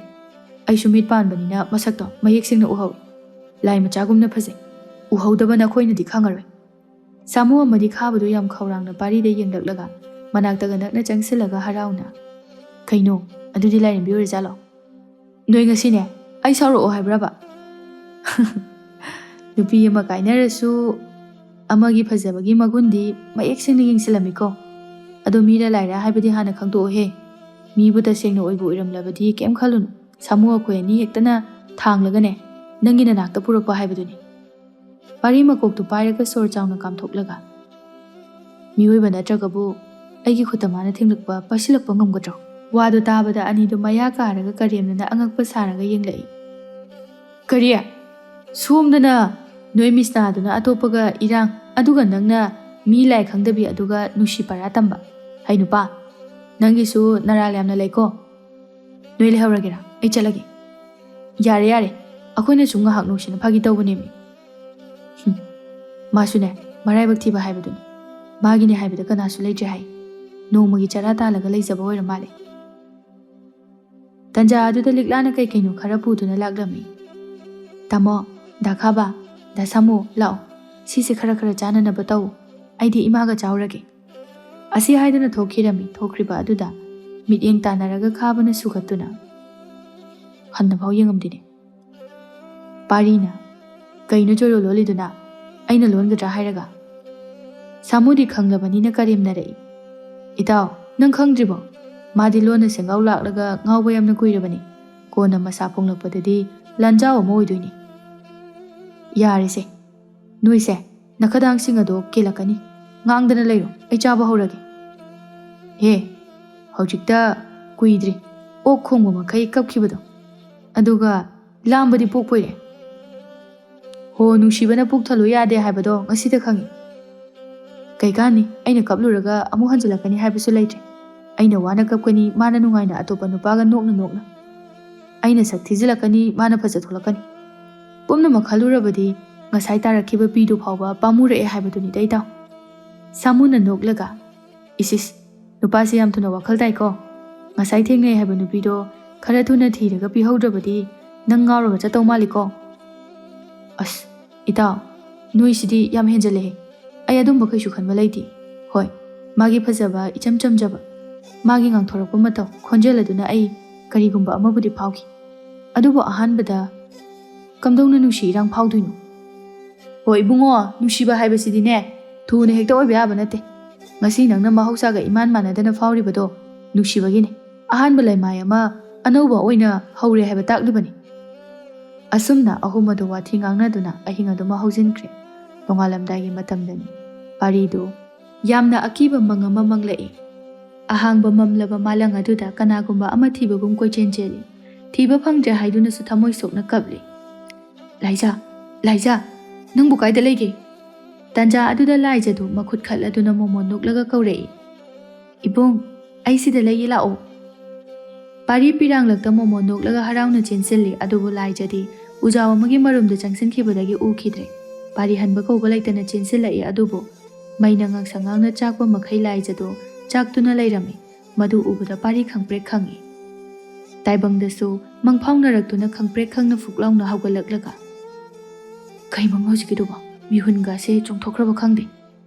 ꯑꯩꯁꯨ ꯃꯤꯠ ꯄꯥꯟꯕꯅꯤꯅ ꯃꯁꯛꯇꯣ ꯃꯌꯦꯛ ꯁꯦꯡꯅ ꯎꯍꯧꯏ, ꯂꯥꯏ ꯃꯆꯥꯒꯨꯝꯅ ꯐꯖꯩ, ꯎꯍꯧꯗꯕ ꯅꯈꯣꯏꯅꯗꯤ ꯈꯪꯉꯔꯣꯏ꯫ ꯁꯥꯃꯨ ꯑꯃꯗꯤ ꯈꯥꯕꯗꯨ ꯌꯥꯝ ꯈꯧꯔꯥꯡꯅ ꯄꯥꯔꯤꯗ ꯌꯦꯡꯂꯛꯂꯒ ꯃꯅꯥꯛꯇꯒ ꯅꯛꯅ ꯆꯪꯁꯤꯜꯂꯒ ꯍꯔꯥꯎꯅ, ꯀꯩꯅꯣ ꯑꯗꯨꯗꯤ ꯂꯥꯏꯔꯦꯝꯕꯤ ꯑꯣꯏꯔꯖꯥꯠꯂꯣ? ꯅꯣꯏ ꯉꯁꯤꯅꯦ ꯑꯩ ꯁꯥꯎꯔꯛꯑꯣ ꯍꯥꯏꯕ꯭ꯔꯕ? ꯅꯨꯄꯤ ꯑꯃ ꯀꯥꯏꯅꯔꯁꯨ ꯑꯃꯒꯤ ꯐꯖꯕꯒꯤ ꯃꯒꯨꯟꯗꯤ ꯃꯌꯦꯛ ꯁꯦꯡꯅ ꯌꯦꯡꯁꯤꯜꯂꯝꯃꯤꯀꯣ꯫ ꯑꯗꯣ ꯃꯤꯔ ꯂꯥꯏꯔ ꯍꯥꯏꯕꯗꯤ ꯍꯥꯟꯅ ꯈꯪꯗꯣꯛꯑꯣꯍꯦ, ꯃꯤꯕꯨ ꯇꯁꯦꯡꯅ ꯑꯣꯏꯕꯨ ꯑꯣꯏꯔꯝꯂꯕꯗꯤ ꯀꯩꯝ ꯈꯜꯂꯨꯅꯨ, ꯁꯥꯃꯨ ꯑꯩꯈꯣꯏ ꯑꯅꯤ ꯍꯦꯛꯇꯅ ꯊꯥꯡꯂꯒꯅꯦ ꯅꯪꯒꯤ ꯅꯅꯥꯛꯇ ꯄꯨꯔꯛꯄ ꯍꯥꯏꯕꯗꯨꯅꯤ꯫ ꯄꯥꯔꯤ ꯃꯀꯣꯛꯇꯨ ꯄꯥꯏꯔꯒ ꯁꯣꯔ ꯆꯥꯎꯅ ꯀꯥꯝꯊꯣꯛꯂꯒ, ꯃꯤꯑꯣꯏꯕ ꯅꯠꯇ꯭ꯔꯒꯕꯨ ꯑꯩꯒꯤ ꯈꯨꯠꯇ ꯃꯥꯅ ꯊꯦꯡꯂꯛꯄ ꯄꯥꯏꯁꯤꯜꯂꯛꯄ ꯉꯝꯒꯗ꯭ꯔꯣ? ꯋꯥꯗꯨ ꯇꯥꯕꯗ ꯑꯅꯤꯗꯨ ꯃꯌꯥ ꯀꯥꯔꯒ ꯀꯔꯦꯝꯅꯅ ꯑꯉꯛꯄ ꯁꯥꯔꯒ ꯌꯦꯡꯂꯛꯏ꯫ ꯀꯔꯤ? ꯁꯣꯝꯗꯅ ꯅꯣꯏ ꯃꯤꯁꯅꯥꯗꯨꯅ ꯑꯇꯣꯞꯄꯒ ꯏꯔꯥꯡ, ꯑꯗꯨꯒ ꯅꯪꯅ ꯃꯤ ꯂꯥꯏ ꯈꯪꯗꯕꯤ ꯑꯗꯨꯒ ꯅꯨꯡꯁꯤ ꯄꯔꯥ ꯇꯝꯕ? ꯍꯩ ꯅꯨꯄꯥ, ꯅꯪꯒꯤꯁꯨ ꯅꯔꯥꯜ ꯌꯥꯝꯅ ꯂꯩꯀꯣ꯫ ꯅꯣꯏ ꯂꯩꯍꯧꯔꯒꯦꯔꯥ? ꯑꯩ ꯆꯠꯂꯒꯦ꯫ ꯌꯥꯔꯦ ꯌꯥꯔꯦ, ꯑꯩꯈꯣꯏꯅꯁꯨ ꯉꯥꯏꯍꯥꯛ ꯅꯨꯡꯁꯤꯅ ꯐꯥꯒꯤ ꯇꯧꯕꯅꯦꯃꯤ꯫ ꯃꯥꯁꯨꯅꯦ ꯃꯔꯥꯏꯕꯛ ꯊꯤꯕ ꯍꯥꯏꯕꯗꯨꯅꯤ, ꯃꯥꯒꯤꯅꯦ ꯍꯥꯏꯕꯗ ꯀꯅꯥꯁꯨ ꯂꯩꯇ꯭ꯔꯦ ꯍꯥꯏ, ꯅꯣꯡꯃꯒꯤ ꯆꯔꯥ ꯇꯥꯜꯂꯒ ꯂꯩꯖꯕ ꯑꯣꯏꯔ ꯃꯥꯜꯂꯦ꯫ ꯇꯟꯖꯥ ꯑꯗꯨꯗ ꯂꯤꯛꯂꯥꯅ ꯀꯩꯅꯣ ꯈꯔ ꯄꯨꯗꯨꯅ ꯂꯥꯛꯂꯝꯃꯤ꯫ ꯇꯥꯃꯣ, ꯗꯥ ꯈꯥꯕ, ꯗꯥ ꯁꯥꯃꯨ, ꯂꯥꯛꯑꯣ, ꯁꯤꯁꯦ ꯈꯔ ꯆꯥꯅꯅꯕ ꯇꯧ, ꯑꯩꯗꯤ ꯏꯃꯥꯒ ꯆꯥꯎꯔꯒꯦ꯫ ꯑꯁꯤ ꯍꯥꯏꯗꯨꯅ ꯊꯣꯛꯈꯤꯔꯝꯃꯤ꯫ ꯊꯣꯛꯈ꯭ꯔꯤꯕ ꯑꯗꯨꯗ ꯃꯤꯠꯌꯦꯡ ꯇꯥꯟꯅꯔꯒ ꯈꯥꯕꯅ ꯁꯨꯒꯠꯇꯨꯅ ꯍꯟꯅꯐꯥꯎ ꯌꯦꯡꯉꯝꯗꯦꯅꯦ꯫ ꯄꯥꯔꯤꯅ, ꯀꯩꯅꯣ ꯆꯣꯏꯔꯣ ꯂꯣꯜꯂꯤꯗꯨꯅ, ꯑꯩꯅ ꯂꯣꯟꯒꯗ꯭ꯔꯥ ꯍꯥꯏꯔꯒ? ꯁꯥꯃꯨꯗꯤ ꯈꯪꯂꯕꯅꯤꯅ ꯀꯔꯦꯝꯅꯔꯛꯏ꯫ ꯏꯇꯥꯎ, ꯅꯪ ꯈꯪꯗ꯭ꯔꯤꯕꯣ? ꯃꯥꯗꯤ ꯂꯣꯟꯅ ꯁꯦꯡꯒꯥꯎ ꯂꯥꯛꯂꯒ ꯉꯥꯎꯕ ꯌꯥꯝꯅ ꯀꯨꯏꯔꯕꯅꯤ, ꯀꯣꯟꯅ ꯃꯁꯥ ꯐꯣꯡꯂꯛꯄꯗꯗꯤ ꯂꯥꯟꯖꯥꯎ ꯑꯃ ꯑꯣꯏꯗꯣꯏꯅꯤ꯫ ꯌꯥꯔꯦꯁꯦ, ꯅꯣꯏꯁꯦ ꯅꯈꯗꯥꯡꯁꯤꯡ ꯑꯗꯣ ꯀꯦꯜꯂꯛꯀꯅꯤ, ꯉꯥꯡꯗꯅ ꯂꯩꯔꯣ, ꯑꯩ ꯆꯥꯕ ꯍꯧꯔꯒꯦ꯫ ꯍꯦ, ꯍꯧꯖꯤꯛꯇ ꯀꯨꯏꯗ꯭ꯔꯤ ꯑꯣꯛ ꯈꯣꯡꯕ ꯃꯈꯩ ꯀꯞꯈꯤꯕꯗꯣ, ꯑꯗꯨꯒ ꯂꯥꯝꯕꯗꯤ ꯄꯣꯛꯄꯣꯏꯔꯦ꯫ ꯍꯣ, ꯅꯨꯡꯁꯤꯕꯅ ꯄꯨꯛ ꯊꯜꯂꯨ ꯌꯥꯗꯦ ꯍꯥꯏꯕꯗꯣ ꯉꯁꯤꯗ ꯈꯪꯉꯤ꯫ ꯀꯩꯀꯥꯟꯅꯤ, ꯑꯩꯅ ꯀꯞꯂꯨꯔꯒ ꯑꯃꯨꯛ ꯍꯟꯖꯤꯜꯂꯛꯀꯅꯤ ꯍꯥꯏꯕꯁꯨ ꯂꯩꯇ꯭ꯔꯦ, ꯑꯩꯅ ꯋꯥꯅ ꯀꯞꯀꯅꯤ, ꯃꯥꯅ ꯅꯨꯡꯉꯥꯏꯅ ꯑꯇꯣꯞꯄ ꯅꯨꯄꯥꯒ ꯅꯣꯛꯅ, ꯑꯩꯅ ꯁꯛ ꯊꯤꯖꯤꯜꯂꯛꯀꯅꯤ, ꯃꯥꯅ ꯐꯖ ꯊꯣꯛꯂꯛꯀꯅꯤ꯫ ꯄꯨꯝꯅꯃꯛ ꯈꯜꯂꯨꯔꯕꯗꯤ ꯉꯁꯥꯏ ꯇꯥꯔꯛꯈꯤꯕ ꯄꯤꯗꯨ ꯐꯥꯎꯕ ꯄꯥꯝꯃꯨꯔꯛꯑꯦ ꯍꯥꯏꯕꯗꯨꯅꯤꯗ ꯏꯇꯥꯎ꯫ ꯁꯥꯃꯨꯅ ꯅꯣꯛꯂꯒ, ꯏꯁꯤꯁ, ꯅꯨꯄꯥꯁꯦ ꯌꯥꯝ ꯊꯨꯅ ꯋꯥꯈꯜ ꯇꯥꯏꯀꯣ, ꯉꯁꯥꯏ ꯊꯦꯡꯅꯩ ꯍꯥꯏꯕ ꯅꯨꯄꯤꯗꯣ ꯈꯔ ꯊꯨꯅ ꯊꯤꯔꯒ ꯄꯤꯍꯧꯗ꯭ꯔꯕꯗꯤ ꯅꯪ ꯉꯥꯎꯔꯒ ꯆꯠꯇꯧ ꯃꯥꯜꯂꯤꯀꯣ꯫ ꯑꯁ ꯏꯇꯥꯎ, ꯅꯣꯏꯁꯤꯗꯤ ꯌꯥꯝ ꯍꯦꯟꯖꯜꯂꯦꯍꯦ, ꯑꯩ ꯑꯗꯨꯝꯕ ꯀꯩꯁꯨ ꯈꯟꯕ ꯂꯩꯇꯦ꯫ ꯍꯣꯏ, ꯃꯥꯒꯤ ꯐꯖꯕ, ꯏꯆꯝ ꯆꯝꯖꯕ, ꯃꯥꯒꯤ ꯉꯥꯡꯊꯣꯔꯛꯄ ꯃꯇꯧ, ꯈꯣꯟꯖꯦꯜ ꯑꯗꯨꯅ ꯑꯩ ꯀꯔꯤꯒꯨꯝꯕ ꯑꯃꯕꯨꯗꯤ ꯐꯥꯎꯈꯤ, ꯑꯗꯨꯕꯨ ꯑꯍꯥꯟꯕꯗ ꯀꯝꯗꯧꯅ ꯅꯨꯡꯁꯤ ꯏꯔꯥꯡ ꯐꯥꯎꯗꯣꯏꯅꯣ? ꯍꯣꯏ ꯏꯕꯨꯡꯉꯣ, ꯅꯨꯡꯁꯤꯕ ꯍꯥꯏꯕꯁꯤꯗꯤꯅꯦ ꯊꯨꯅ ꯍꯦꯛꯇ ꯑꯣꯏꯕ ꯌꯥꯕ ꯅꯠꯇꯦ꯫ ꯉꯁꯤ ꯅꯪꯅ ꯃꯍꯧꯁꯥꯒ ꯏꯃꯥꯟ ꯃꯥꯟꯅꯗꯅ ꯐꯥꯎꯔꯤꯕꯗꯣ ꯅꯨꯡꯁꯤꯕꯒꯤꯅꯤ, ꯑꯍꯥꯟꯕ ꯂꯩꯃꯥꯏ ꯑꯃ ꯑꯅꯧꯕ ꯑꯣꯏꯅ ꯍꯧꯔꯦ ꯍꯥꯏꯕ ꯇꯥꯛꯂꯤꯕꯅꯤ꯫ ꯑꯁꯨꯝꯅ ꯑꯍꯨꯝ ꯑꯗꯨ ꯋꯥꯊꯤ ꯉꯥꯡꯅꯗꯨꯅ ꯑꯍꯤꯡ ꯑꯗꯨꯃ ꯍꯧꯖꯤꯟꯈ꯭ꯔꯦ꯫ ꯅꯣꯡꯉꯥꯜꯂꯝꯗꯥꯏꯒꯤ ꯃꯇꯝꯗꯅꯤ ꯄꯥꯔꯤꯗꯨ ꯌꯥꯝꯅ ꯑꯀꯤꯕ ꯃꯪ ꯑꯃ ꯃꯪꯂꯛꯏ꯫ ꯑꯍꯥꯡꯕ ꯃꯝꯂꯕ ꯃꯥꯂꯪ ꯑꯗꯨꯗ ꯀꯅꯥꯒꯨꯝꯕ ꯑꯃ ꯊꯤꯕꯒꯨꯝ ꯀꯣꯏꯆꯦꯟ ꯆꯦꯜꯂꯤ꯫ ꯊꯤꯕ ꯐꯪꯗ꯭ꯔꯦ ꯍꯥꯏꯗꯨꯅꯁꯨ ꯊꯃꯣꯏ ꯁꯣꯛꯅ ꯀꯞꯂꯤ꯫ ꯂꯥꯏꯖꯥ, ꯂꯥꯏꯖꯥ, ꯅꯪꯕꯨ ꯀꯥꯏꯗ ꯂꯩꯒꯦ? ꯇꯟꯖꯥ ꯑꯗꯨꯗ ꯂꯥꯏꯖꯗꯨ ꯃꯈꯨꯠ ꯈꯠꯂꯗꯨꯅ ꯃꯣꯃꯣꯟ ꯅꯣꯛꯂꯒ ꯀꯧꯔꯛꯏ꯫ ꯏꯕꯨꯡ, ꯑꯩ ꯁꯤꯗ ꯂꯩꯌꯦ, ꯂꯥꯛꯑꯣ꯫ ꯄꯥꯔꯤ ꯄꯤꯔꯥꯡꯂꯛꯇ ꯃꯣꯃꯣꯟ ꯅꯣꯛꯂꯒ ꯍꯔꯥꯎꯅ ꯆꯦꯟꯁꯤꯜꯂꯤ, ꯑꯗꯨꯕꯨ ꯂꯥꯏꯖꯗꯤ ꯎꯖꯥꯎ ꯑꯃꯒꯤ ꯃꯔꯨꯝꯗ ꯆꯪꯁꯤꯟꯈꯤꯕꯗꯒꯤ ꯎꯈꯤꯗ꯭ꯔꯦ꯫ ꯄꯥꯔꯤ ꯍꯟꯕ ꯀꯧꯕ ꯂꯩꯇꯅ ꯆꯦꯟꯁꯤꯜꯂꯛꯏ, ꯑꯗꯨꯕꯨ ꯃꯩꯅ ꯉꯥꯡꯁꯪ ꯉꯥꯡꯅ ꯆꯥꯛꯄ ꯃꯈꯩ ꯂꯥꯏꯖꯗꯨ ꯆꯥꯛꯇꯨꯅ ꯂꯩꯔꯝꯃꯤ꯫ ꯃꯗꯨ ꯎꯕꯗ ꯄꯥꯔꯤ ꯈꯪꯄ꯭ꯔꯦꯛ ꯈꯪꯉꯤ꯫ ꯇꯥꯏꯕꯪꯗꯁꯨ ꯃꯪꯐꯥꯎꯅꯔꯛꯇꯨꯅ ꯈꯪꯄ꯭ꯔꯦꯛ ꯈꯪꯅ ꯐꯨꯛ ꯂꯥꯎꯅ ꯍꯧꯒꯠꯂꯛꯂꯒ, ꯀꯩꯃꯪ ꯍꯧꯖꯤꯛꯀꯤꯗꯨꯕꯣ, ꯃꯤꯍꯨꯟꯒꯁꯦ ꯆꯣꯡꯊꯣꯛꯈ꯭ꯔꯕ ꯈꯪꯗꯦ,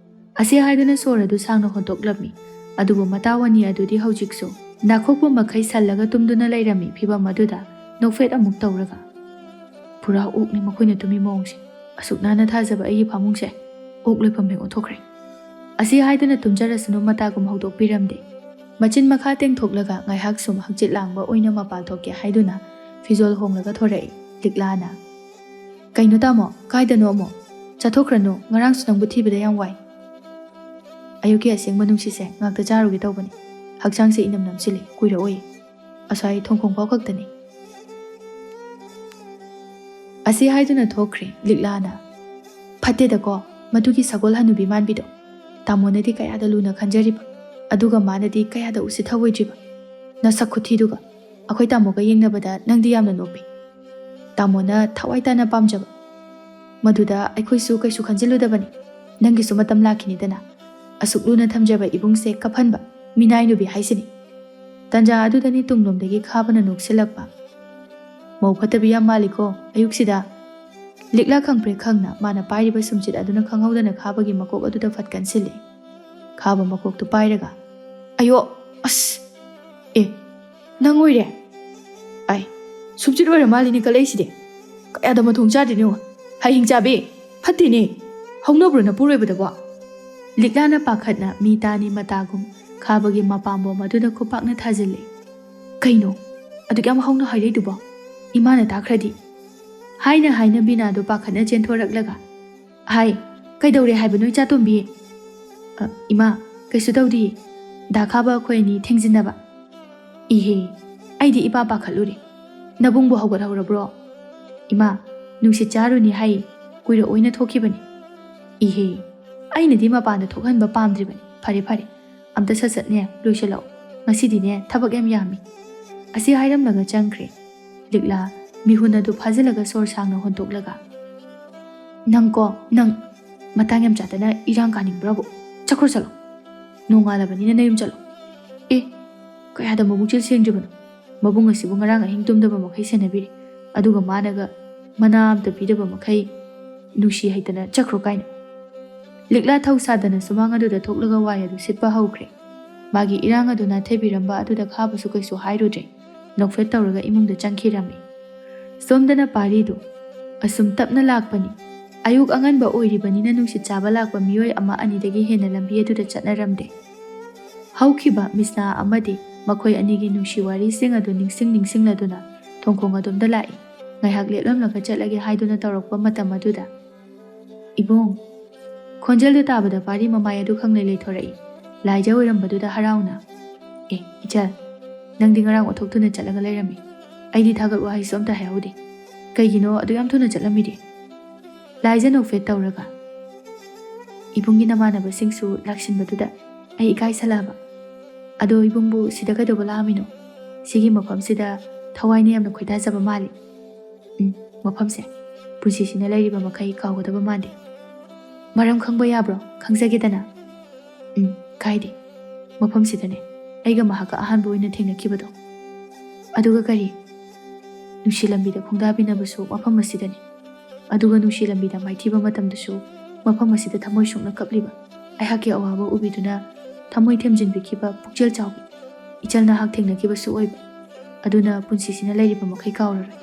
ꯑꯁꯤ ꯍꯥꯏꯗꯨꯅ ꯁꯣꯔ ꯑꯗꯨ ꯁꯥꯡꯅ ꯍꯣꯟꯇꯣꯛꯂꯝꯃꯤ꯫ ꯑꯗꯨꯕꯨ ꯃꯇꯥꯎ ꯑꯅꯤ ꯑꯗꯨꯗꯤ ꯍꯧꯖꯤꯛꯁꯨ ꯅꯥꯈꯣꯛꯄ ꯃꯈꯩ ꯁꯜꯂꯒ ꯇꯨꯝꯗꯨꯅ ꯂꯩꯔꯝꯃꯤ꯫ ꯐꯤꯚꯝ ꯑꯗꯨꯗ ꯅꯣꯛꯐꯦꯠ ꯑꯃꯨꯛ ꯇꯧꯔꯒ, ꯄꯨꯔꯥ ꯑꯣꯛꯅꯤ ꯃꯈꯣꯏꯅ ꯇꯨꯝꯃꯤ ꯃꯑꯣꯡꯁꯦ, ꯑꯁꯨꯛ ꯅꯥꯟꯅ ꯊꯥꯖꯕ ꯑꯩꯒꯤ ꯐꯃꯨꯡꯁꯦ ꯑꯣꯛ ꯂꯣꯏꯐꯝ ꯍꯦꯛ ꯑꯣꯟꯊꯣꯛꯈ꯭ꯔꯦ꯫ ꯑꯁꯤ ꯍꯥꯏꯗꯨꯅ ꯇꯨꯝꯖꯔꯁꯅꯨ ꯃꯇꯥꯒꯨꯝ ꯍꯧꯗꯣꯛꯄꯤꯔꯝꯗꯦ꯫ ꯃꯆꯤꯟ ꯃꯈꯥ ꯇꯦꯡꯊꯣꯛꯂꯒ ꯉꯥꯏꯍꯥꯛ ꯁꯨꯝ ꯍꯛꯆꯤꯠ ꯂꯥꯡꯕ ꯑꯣꯏꯅ ꯃꯄꯥꯜ ꯊꯣꯛꯀꯦ ꯍꯥꯏꯗꯨꯅ ꯐꯤꯖꯣꯜ ꯍꯣꯡꯂꯒ ꯊꯣꯔꯛꯏ꯫ ꯂꯤꯛꯂꯥꯅ, ꯀꯩꯅꯣ ꯇꯥꯃꯣ, ꯀꯥꯏꯗꯅꯣ ꯑꯃꯨꯛ? ꯆꯠꯊꯣꯛꯈ꯭ꯔꯅꯨ, ꯉꯔꯥꯡꯁꯨ ꯅꯪꯕꯨ ꯊꯤꯕꯗ ꯌꯥꯝ ꯋꯥꯏ꯫ ꯑꯌꯨꯛꯀꯤ ꯑꯁꯦꯡꯕ ꯅꯨꯡꯁꯤꯠꯁꯦ ꯉꯥꯛꯇ ꯆꯥꯔꯨꯒꯦ ꯇꯧꯕꯅꯤ, ꯍꯛꯆꯥꯡꯁꯦ ꯏꯅꯝ ꯅꯝꯁꯤꯜꯂꯤ, ꯀꯨꯏꯔꯛꯑꯣꯏ꯫ asai thongkhong pau khaktani asi haiduna thokre liklana phatte da ko madugi sagol hanubi manbido tamonadi kayada luna khanjariba aduga manadi kayada usi thawoidriba na sakhuthi duga akhoi tamoga yengnabada nangdi yamna nopi tamona thawai tana pamjaba maduda aikhoi su kaisu khanjiludabani nangi su matam lakhini dana asuk luna thamjaba ibungse kaphanba minai nubi haisini tanja adudani tunglomdagi khabana noksilakpa mau phatabi yam maliko ayuksida likla khangpre khangna mana pairiba sumchit aduna khanghaudana khabagi makok aduda phatkan sile khaba makok tu pairaga ayo as e nangoire ai sumchit wara malini kalaiside kaya da mathong chadini haing chabe phatini hongnobruna puroibada ba liklana pakhatna mitani matagum khabagi mapambo maduda khupakna thajille kaino adugam hongna hairei duba imana takradi haina haina bina do pakhatna chenthoraklaga hai kaidore haibano chatombi ima kaisu tawdi da khaba khoini thengjinaba ihe aidi ipa pakhalure nabungbo hogot horabro ima nungsi charuni hai kuira oina thokibani ihe aina di mapana thokhanba pamdribani phare phare amta sasatne loiselao ngasidine thabak yam yami asi hairamlaga changkhre likla mihuna du phajilaga sor sangna hontoklaga nangko nang matang yam chatana irang kaning brabo chakhor chalo nongala bani na nayum chalo e kaya da mabungchil sengjibano mabung asibu ngarang ahing tumdaba makhai senabiri aduga managa manam ta pidaba makhai nushi haitana chakhro kaina likla thau sadana sumang aduda thoklaga waya du sitpa haukhre magi irang aduna thebiramba aduda khabasu kaisu hairudre nokfet tawraga imungda changkhirami somdana paridu asum tapna lakpani ayuk anganba oiribani na nungsi chaba lakpa miyoi ama anidagi hena lambi aduda chatnaramde haukhiba misna amadi makhoi anigi nungsi wari sing adu ningsing laduna thongkhong adumda lai ngaihak letlomlaga chatlage haiduna tawrakpa matam aduda ibong khonjel tabada pari mamai adu khangnai leithorai laija oirambaduna harauna e ichal nangdi ngarang othok thuna chatlaga leirami aidi thagat wahai somta hayaude kaigino adu yam thuna chatlamide laija nokfet tawraga ibungi namanaba singsu laksinbaduda ai ikai salaba ado ibungbu sida kaidoba lamino sigi mafam sida thawaini yamna khoida jaba mali mafamse pusi sina leiriba makai kawgadaba mande maram khangba yabro khangjagedana kaide mafam sidane aiga mahaka ahanba oina thengnakhibado aduga kari nushi lambida khongdabinabasu mafam asidani aduga nushi lambida maithiba matamdasu mafam asida thamoi sukna kapliba aihaki awaba ubiduna thamoi themjinbikhiba pukjel chawbi ichalna hak thengnakibasu oiba aduna punsi sina leiriba makhai kawrara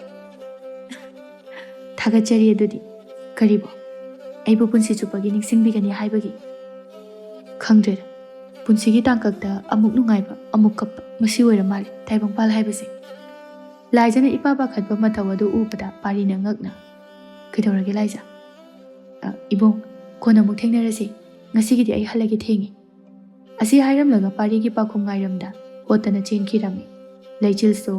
thagachari adudi karibo aibu punsi chupagi ningsingbigani haibagi khangdre punsi tangkakta amuk nungaiba amuk kappa masi oira mali taibangpal haibase laijana ipa bakhatba matawadu ubada parina ngakna kaidorage laija ibong kona muk thengnarase ngasigidi ai halagi thengi asi hairamlaga parigi pakhum ngairamda hotana chenkhirami leichilso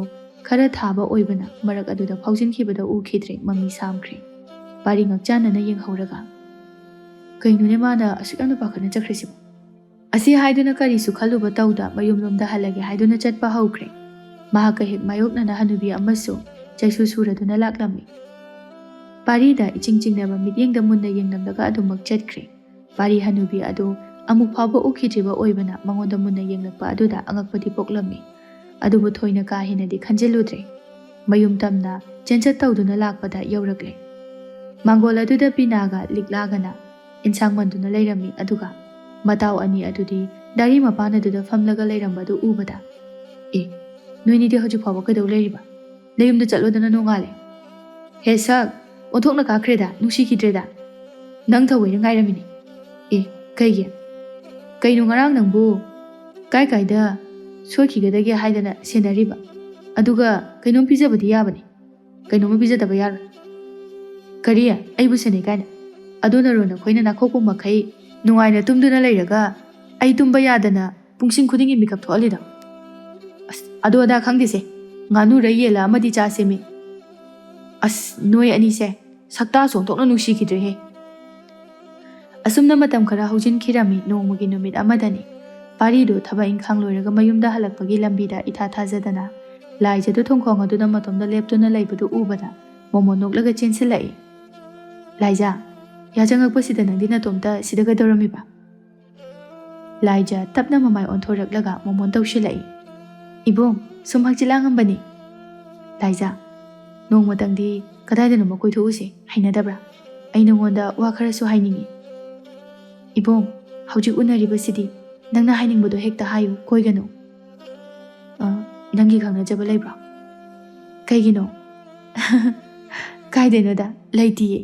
khara thaba oibana marak aduda phaujinkhibada ukhidre mami samkhre pari ngakchana na yenghauraga kainune mana asukana pakhana chakhresibo asi haiduna kari su khaluba tawda mayumlomda halage haiduna chatpa haukre mahaka hek mayokna na hanubi amaso jaisu suraduna laklami parida ichingchingnaba mityengda munna yengnamdaga adumak chatkre pari hanubi adu amuk phaba ukhijiba oibana mangonda munna yenglakpa aduda angakpadi poklami adubu thoina ka hinadi khanjeludre mayum tamna chenchat tawduna lakpada yaurakle mangol aduda pinaga liklagana insang manduna leirami aduga matau ani adudi dari mapana duda famlaga leirambadu ubada e noini de hoju phaba kadau leiriba leimda chalodana nongale he sak othokna ka khreda nusi khidreda nang thawai ngairamini e kaige kaino ngarang nangbu kai kaida soikhigedage haidana senariba aduga kainom pijabadi yabani kainom pijadaba yar kariya aibu sene kaina aduna rona khoina na khopu makhai nungaina tumduna leiraga ai tumba yadana pungsing khudingi mikap tholida ado ada khangdise ꯉꯥꯅꯨꯔ ꯌꯦꯜꯂ ꯑꯃꯗꯤ ꯆꯥꯁꯦꯃꯤ. ꯑꯁ ꯅꯣꯏ ꯑꯅꯤꯁꯦ ꯁꯛꯇꯥ ꯆꯣꯡꯊꯣꯛꯅ ꯅꯨꯡꯁꯤꯈꯤꯗ꯭ꯔꯦꯍꯦ. ꯑꯁꯨꯝꯅ ꯃꯇꯝ ꯈꯔ ꯍꯧꯖꯤꯟꯈꯤꯔꯝꯃꯤ. ꯅꯣꯡꯃꯒꯤ ꯅꯨꯃꯤꯠ ꯑꯃꯗꯅꯤ ꯄꯥꯔꯤꯗꯨ ꯊꯕꯛ ꯏꯪꯈꯥꯡ ꯂꯣꯏꯔꯒ ꯃꯌꯨꯝꯗ ꯍꯜꯂꯛꯄꯒꯤ ꯂꯝꯕꯤꯗ ꯏꯊꯥ ꯊꯥꯖꯗꯅ ꯂꯥꯏꯖꯗꯨ ꯊꯣꯡꯈꯣꯡ ꯑꯗꯨꯗ ꯃꯇꯣꯝꯗ ꯂꯦꯞꯇꯨꯅ ꯂꯩꯕꯗꯨ ꯎꯕꯗ ꯃꯣꯃꯣ ꯅꯣꯛꯂꯒ ꯆꯦꯟꯁꯤꯜꯂꯛꯏ. ꯂꯥꯏꯖꯥ, ꯌꯥꯆꯪꯉꯛꯄꯁꯤꯗ ꯅꯪꯗꯤ ꯅꯇꯣꯝꯇ ꯁꯤꯗ ꯀꯩꯗꯧꯔꯝꯃꯤꯕ? ꯂꯥꯏꯖꯥ ꯇꯞꯅ ꯃꯃꯥꯏ ꯑꯣꯟꯊꯣꯔꯛꯂꯒ ꯃꯣꯃꯣꯟ ꯇꯧꯁꯤꯜꯂꯛꯏ. ꯏꯕꯨꯡ, ꯁꯨꯝ ꯍꯛꯆꯤꯠ ꯂꯥꯡꯉꯝꯕꯅꯤ. ꯂꯥꯏꯖꯥ, ꯅꯣꯡꯃꯇꯪꯗꯤ ꯀꯗꯥꯏꯗꯅꯣꯃ ꯀꯣꯏꯊꯣꯛꯎꯁꯦ, ꯍꯩꯅꯗꯕ꯭ꯔꯥ? ꯑꯩ ꯅꯉꯣꯟꯗ ꯋꯥ ꯈꯔꯁꯨ ꯍꯥꯏꯅꯤꯡꯉꯤ. ꯏꯕꯨꯡ, ꯍꯧꯖꯤꯛ ꯎꯅꯔꯤꯕꯁꯤꯗꯤ ꯅꯪꯅ ꯍꯥꯏꯅꯤꯡꯕꯗꯣ ꯍꯦꯛꯇ ꯍꯥꯏꯌꯨ, ꯀꯣꯏꯒꯅꯨ. ꯅꯪꯒꯤ ꯈꯪꯅꯖꯕ ꯂꯩꯕ꯭ꯔꯣ? ꯀꯩꯒꯤꯅꯣ? ꯀꯥꯏꯗꯩꯅꯣꯗ, ꯂꯩꯇꯤꯌꯦ.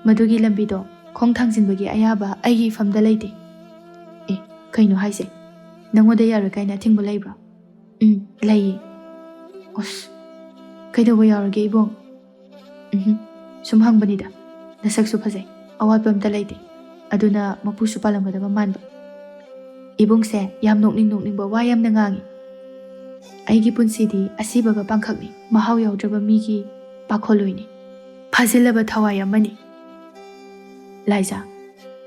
ꯃꯗꯨꯒꯤ ꯂꯝꯕꯤꯗꯣ ꯈꯣꯡ ꯊꯥꯡꯖꯤꯟꯕꯒꯤ ꯑꯌꯥꯕ ꯑꯩꯒꯤ ꯏꯐꯝꯗ ꯂꯩꯇꯦ. ꯑꯦ, ꯀꯩꯅꯣ ꯍꯥꯏꯁꯦ? ꯅꯪꯉꯣꯟꯗ ꯌꯥꯔꯣꯏ ꯀꯥꯏꯅ ꯑꯊꯤꯡꯕ ꯂꯩꯕ꯭ꯔꯣ? ꯂꯩꯌꯦ. ꯑꯁ, ꯀꯩꯗꯧꯕ ꯌꯥꯎꯔꯒꯦ ꯏꯕꯨꯡ? ꯁꯨꯝ ꯍꯪꯕꯅꯤꯗ. ꯅꯁꯛꯁꯨ ꯐꯖꯩ, ꯑꯋꯥꯠꯄ ꯑꯝꯇ ꯂꯩꯇꯦ. ꯑꯗꯨꯅ ꯃꯄꯨꯁꯨ ꯄꯥꯜꯂꯝꯒꯗꯕ ꯃꯥꯟꯕ. ꯏꯕꯨꯡꯁꯦ ꯌꯥꯝ ꯅꯣꯛꯅꯤꯡꯕ ꯋꯥ ꯌꯥꯝꯅ ꯉꯥꯡꯉꯤ. ꯑꯩꯒꯤ ꯄꯨꯟꯁꯤꯗꯤ ꯑꯁꯤꯕꯒ ꯄꯥꯡꯈꯛꯅꯤ, ꯃꯍꯥꯎ ꯌꯥꯎꯗ꯭ꯔꯕ ꯃꯤꯒꯤ ꯄꯥꯈꯣꯜꯂꯣꯏꯅꯤ, ꯐꯥꯖꯤꯜꯂꯕ ꯊꯋꯥꯏ ꯑꯃꯅꯤ. ꯂꯥꯏꯖꯥ,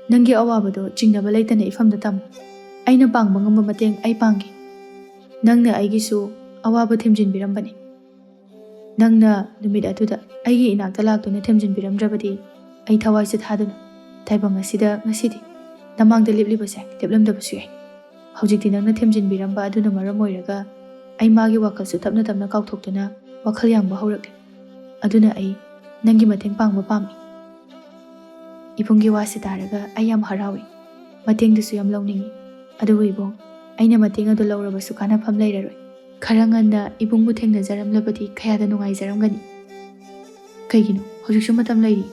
ꯅꯪꯒꯤ ꯑꯋꯥꯕꯗꯣ ꯆꯤꯡꯅꯕ ꯂꯩꯇꯅ ꯏꯐꯝꯗ ꯇꯝꯃꯨ. ꯑꯩꯅ ꯄꯥꯡꯕ ꯉꯝꯕ ꯃꯇꯦꯡ ꯑꯩ ꯄꯥꯡꯒꯦ. ꯅꯪꯅ ꯑꯩꯒꯤꯁꯨ ꯑꯋꯥꯕ ꯊꯦꯝꯖꯤꯟꯕꯤꯔꯝꯕꯅꯤ. ꯅꯪꯅ ꯅꯨꯃꯤꯠ ꯑꯗꯨꯗ ꯑꯩꯒꯤ ꯏꯅꯥꯛꯇ ꯂꯥꯛꯇꯨꯅ ꯊꯦꯝꯖꯤꯟꯕꯤꯔꯝꯗ꯭ꯔꯕꯗꯤ ꯑꯩ ꯊꯋꯥꯏꯁꯦ ꯊꯥꯗꯨꯅ ꯇꯥꯏꯕꯪ ꯑꯁꯤꯗ ꯉꯁꯤꯗꯤ ꯅꯃꯥꯡꯗ ꯂꯦꯞꯂꯤꯕꯁꯦ ꯂꯦꯞꯂꯝꯗꯕꯁꯨ ꯌꯥꯏ. ꯍꯧꯖꯤꯛꯇꯤ ꯅꯪꯅ ꯊꯦꯝꯖꯤꯟꯕꯤꯔꯝꯕ ꯑꯗꯨꯅ ꯃꯔꯝ ꯑꯣꯏꯔꯒ ꯑꯩ ꯃꯥꯒꯤ ꯋꯥꯈꯜꯁꯨ ꯇꯞꯅ ꯇꯞꯅ ꯀꯥꯎꯊꯣꯛꯇꯨꯅ ꯋꯥꯈꯜ ꯌꯥꯡꯕ ꯍꯧꯔꯛꯂꯤ. ꯑꯗꯨꯅ ꯑꯩ ꯅꯪꯒꯤ ꯃꯇꯦꯡ ꯄꯥꯡꯕ ꯄꯥꯝꯃꯤ. ꯏꯕꯨꯡꯒꯤ ꯋꯥꯁꯤ ꯇꯥꯔꯒ ꯑꯩ ꯌꯥꯝ ꯍꯔꯥꯎꯏ. ꯃꯇꯦꯡꯗꯨꯁꯨ ꯌꯥꯝ ꯂꯧꯅꯤꯡꯉꯤ. ꯑꯗꯨꯕꯨ ꯏꯕꯨꯡ, ꯑꯩꯅ ꯃꯇꯦꯡ ꯑꯗꯨ ꯂꯧꯔꯕꯁꯨ ꯀꯥꯟꯅꯐꯝ ꯂꯩꯔꯔꯣই. ꯈꯔ ꯉꯟꯅ ꯏꯕꯨꯡꯕꯨ ꯊꯦꯡꯅꯖꯔꯝꯂꯕꯗꯤ ꯀꯌꯥꯗ ꯅꯨꯡꯉꯥꯏꯖꯔꯝꯒꯅꯤ. ꯀꯩꯒꯤꯅꯣ? ꯍꯧꯖꯤꯛꯁꯨ ꯃꯇꯝ ꯂꯩꯔꯤ.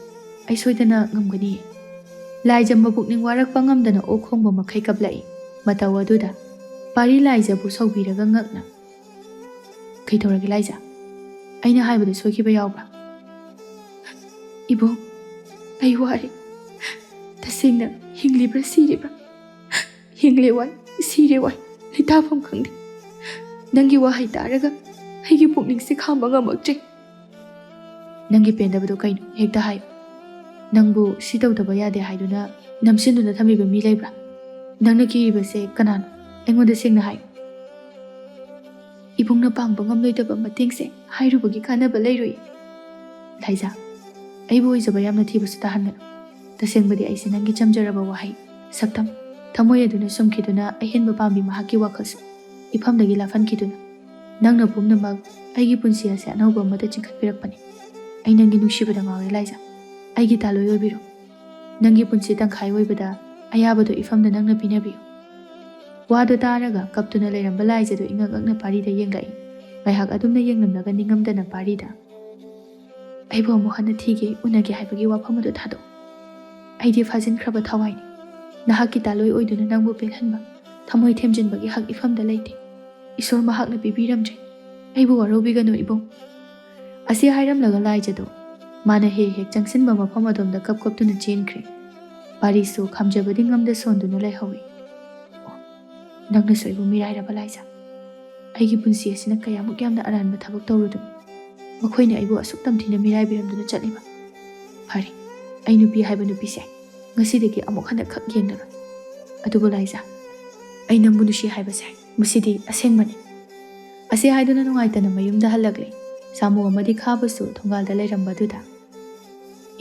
ꯑꯩ ꯁꯣꯏꯗꯅ ꯉꯝꯒꯅꯤꯌꯦ. ꯂꯥꯏꯖꯝꯕ ꯄꯨꯛꯅꯤꯡ ꯋꯥꯔꯛꯄ ꯉꯝꯗꯅ ꯑꯣꯛ ꯈꯣꯡꯕ ꯃꯈꯩ ꯀꯞꯂꯛꯏ. ꯃꯇꯧ ꯑꯗꯨꯗ ꯄꯥꯔꯤ ꯂꯥꯏꯖꯕꯨ ꯁꯧꯕꯤꯔꯒ ꯉꯛꯅ, ꯀꯩꯗꯧꯔꯒꯦ ꯂꯥꯏꯖꯥ? ꯑꯩꯅ ꯍꯥꯏꯕꯗ ꯁꯣꯏꯈꯤꯕ ꯌꯥꯎꯕ꯭ꯔꯥ? ꯏꯕꯨꯡ, ꯑꯩ ꯋꯥꯔꯦ. ꯇꯁꯦꯡꯅ ꯍꯤꯡꯂꯤꯕ꯭ꯔꯥ ꯁꯤꯔꯤꯕ꯭ꯔꯥ? ꯍꯤꯡꯂꯦ ꯋꯥꯏ, ꯁꯤꯔꯦ ꯋꯥꯏ, ꯂꯩꯇꯥꯐꯝ ꯈꯪꯗꯦ. ꯅꯪꯒꯤ ꯋꯥꯍꯩ ꯇꯥꯔꯒ ꯑꯩꯒꯤ ꯄꯨꯛꯅꯤꯡꯁꯦ ꯈꯥꯝꯕ ꯉꯝꯃꯛꯇ꯭ꯔꯦ. ꯅꯪꯒꯤ ꯄꯦꯟꯗꯕꯗꯣ ꯀꯩꯅꯣ? ꯍꯦꯛꯇ ꯍꯥꯏꯌꯨ. ꯅꯪꯕꯨ ꯁꯤ ꯇꯧꯗꯕ ꯌꯥꯗꯦ ꯍꯥꯏꯗꯨꯅ ꯅꯝꯁꯤꯟꯗꯨꯅ ꯊꯝꯃꯤꯕ ꯃꯤ ꯂꯩꯕ꯭ꯔꯥ? ꯅꯪꯅ ꯀꯤꯔꯤꯕꯁꯦ ꯀꯅꯥꯅꯣ? ꯑꯩꯉꯣꯟꯗ ꯁꯦꯡꯅ ꯍꯥꯏꯌꯨ. ꯏꯕꯨꯡꯅ ꯄꯥꯡꯕ ꯉꯝꯂꯣꯏꯗꯕ ꯃꯇꯦꯡꯁꯦ ꯍꯥꯏꯔꯨꯕꯒꯤ ꯀꯥꯟꯅꯕ ꯂꯩꯔꯣꯏ. ꯂꯥꯏꯖꯥ, ꯑꯩꯕꯨ ꯑꯣꯏꯖꯕ ꯌꯥꯝꯅ ꯊꯤꯕꯁꯨ ꯇꯥꯍꯟꯒꯅꯨ. ꯇꯁꯦꯡꯕꯗꯤ ꯑꯩꯁꯦ ꯅꯪꯒꯤ ꯆꯝꯖꯔꯕ ꯋꯥꯍꯩ, ꯁꯛꯇꯝ, ꯊꯃꯣꯏ ꯑꯗꯨꯅ ꯁꯨꯝꯈꯤꯗꯨꯅ ꯑꯍꯦꯟꯕ ꯄꯥꯝꯕꯤ ꯃꯍꯥꯛꯀꯤ ꯋꯥꯈꯜꯁꯨ ꯏꯐꯝꯗꯒꯤ ꯂꯥꯞꯍꯟꯈꯤꯗꯨꯅ ꯅꯪꯅ ꯄꯨꯝꯅꯃꯛ ꯑꯩꯒꯤ ꯄꯨꯟꯁꯤ ꯑꯁꯦ ꯑꯅꯧꯕ ꯑꯃꯗ ꯆꯤꯡꯈꯠꯄꯤꯔꯛꯄꯅꯤ. ꯑꯩ ꯅꯪꯒꯤ ꯅꯨꯡꯁꯤꯕꯗ ꯉꯥꯎꯔꯦ ꯂꯥꯏꯖꯥ. ꯑꯩꯒꯤ ꯇꯥꯂꯣꯏ ꯑꯣꯏꯕꯤꯔꯣ. ꯅꯪꯒꯤ ꯄꯨꯟꯁꯤ ꯇꯪꯈꯥꯏ ꯑꯣꯏꯕꯗ ꯑꯌꯥꯕꯗꯣ ꯏꯐꯝꯗ ꯅꯪꯅ ꯄꯤꯅꯕꯤꯌꯨ. ꯋꯥꯗꯨ ꯇꯥꯔꯒ ꯀꯞꯇꯨꯅ ꯂꯩꯔꯝꯕ ꯂꯥꯏꯖꯗꯨ ꯏꯉꯛ ꯉꯛꯅ ꯄꯥꯔꯤꯗ ꯌꯦꯡꯂꯛꯏ. ꯉꯥꯏꯍꯥꯛ ꯑꯗꯨꯝꯅ ꯌꯦꯡꯂꯝꯂꯒ ꯅꯤꯡꯉꯝꯗꯅ ꯄꯥꯔꯤꯗ, ꯑꯩꯕꯨ ꯑꯃꯨꯛ ꯍꯟꯅ ꯊꯤꯒꯦ, ꯎꯅꯒꯦ ꯍꯥꯏꯕꯒꯤ ꯋꯥꯐꯝ ꯑꯗꯨ ꯊꯥꯗꯣꯛꯎ. ꯑꯩꯗꯤ ꯐꯥꯖꯤꯟꯈ꯭ꯔꯕ ꯊꯋꯥꯏꯅꯤ. ꯅꯍꯥꯛꯀꯤ ꯇꯥꯂꯣꯏ ꯑꯣꯏꯗꯨꯅ ꯅꯪꯕꯨ ꯄꯦꯜꯍꯟꯕ, ꯊꯃꯣꯏ ꯊꯦꯝꯖꯤꯟꯕꯒꯤ ꯍꯛ ꯏꯐꯝꯗ ꯂꯩꯇꯦ. ꯏꯁꯣꯔ ꯃꯍꯥꯛꯅ ꯄꯤꯕꯤꯔꯝꯗ꯭ꯔꯦ. ꯑꯩꯕꯨ ꯋꯥꯔꯧꯕꯤꯒꯅꯨ ꯏꯕꯨꯡ. ꯑꯁꯤ ꯍꯥꯏꯔꯝꯂꯒ ꯂꯥꯏꯖꯗꯣ ꯃꯥꯅ ꯍꯦꯛ ꯍꯦꯛ ꯆꯪꯁꯤꯟꯕ ꯃꯐꯝ ꯑꯗꯣꯝꯗ ꯀꯞꯇꯨꯅ ꯆꯦꯟꯈ꯭ꯔꯦ. ꯄꯥꯔꯤꯁꯨ ꯈꯥꯝꯖꯕꯗꯤ ꯉꯝꯗ ꯁꯣꯟꯗꯨꯅ ꯂꯩꯍꯧꯏ. ꯅꯪꯅꯁꯨ ꯑꯩꯕꯨ ꯃꯤꯔꯥꯏꯔꯕ ꯂꯥꯏꯖꯥ. ꯑꯩꯒꯤ ꯄꯨꯟꯁꯤ ꯑꯁꯤꯅ ꯀꯌꯥꯃꯨꯛ ꯌꯥꯝꯅ ꯑꯔꯥꯟꯕ ꯊꯕꯛ ꯇꯧꯔꯨꯗꯨꯅ ꯃꯈꯣꯏꯅ ꯑꯩꯕꯨ ꯑꯁꯨꯛ ꯇꯝꯊꯤꯅ ꯃꯤꯔꯥꯏꯕꯤꯔꯝꯗꯨꯅ ꯆꯠꯂꯤꯕ? ꯐꯔꯦ, ꯑꯩ ꯅꯨꯄꯤ ꯍꯥꯏꯕ ꯅꯨꯄꯤꯁꯦ ꯉꯁꯤꯗꯒꯤ ꯑꯃꯨꯛ ꯍꯟꯅ ꯈꯛ ꯌꯦꯡꯂꯔꯣꯏ. ꯑꯗꯨꯕꯨ ꯂꯥꯏꯖꯥ, ꯑꯩ ꯅꯪꯕꯨ ꯅꯨꯡꯁꯤ ꯍꯥꯏꯕꯁꯦ ꯃꯁꯤꯗꯤ ꯑꯁꯦꯡꯕꯅꯤ. ꯑꯁꯤ ꯍꯥꯏꯗꯨꯅ ꯅꯨꯡꯉꯥꯏꯇꯅ ꯃꯌꯨꯝꯗ ꯍꯜꯂꯛꯂꯦ. ꯁꯥꯃꯨ ꯑꯃꯗꯤ ꯈꯥꯕꯁꯨ ꯊꯣꯡꯒꯥꯜꯗ ꯂꯩꯔꯝꯕꯗꯨꯗ,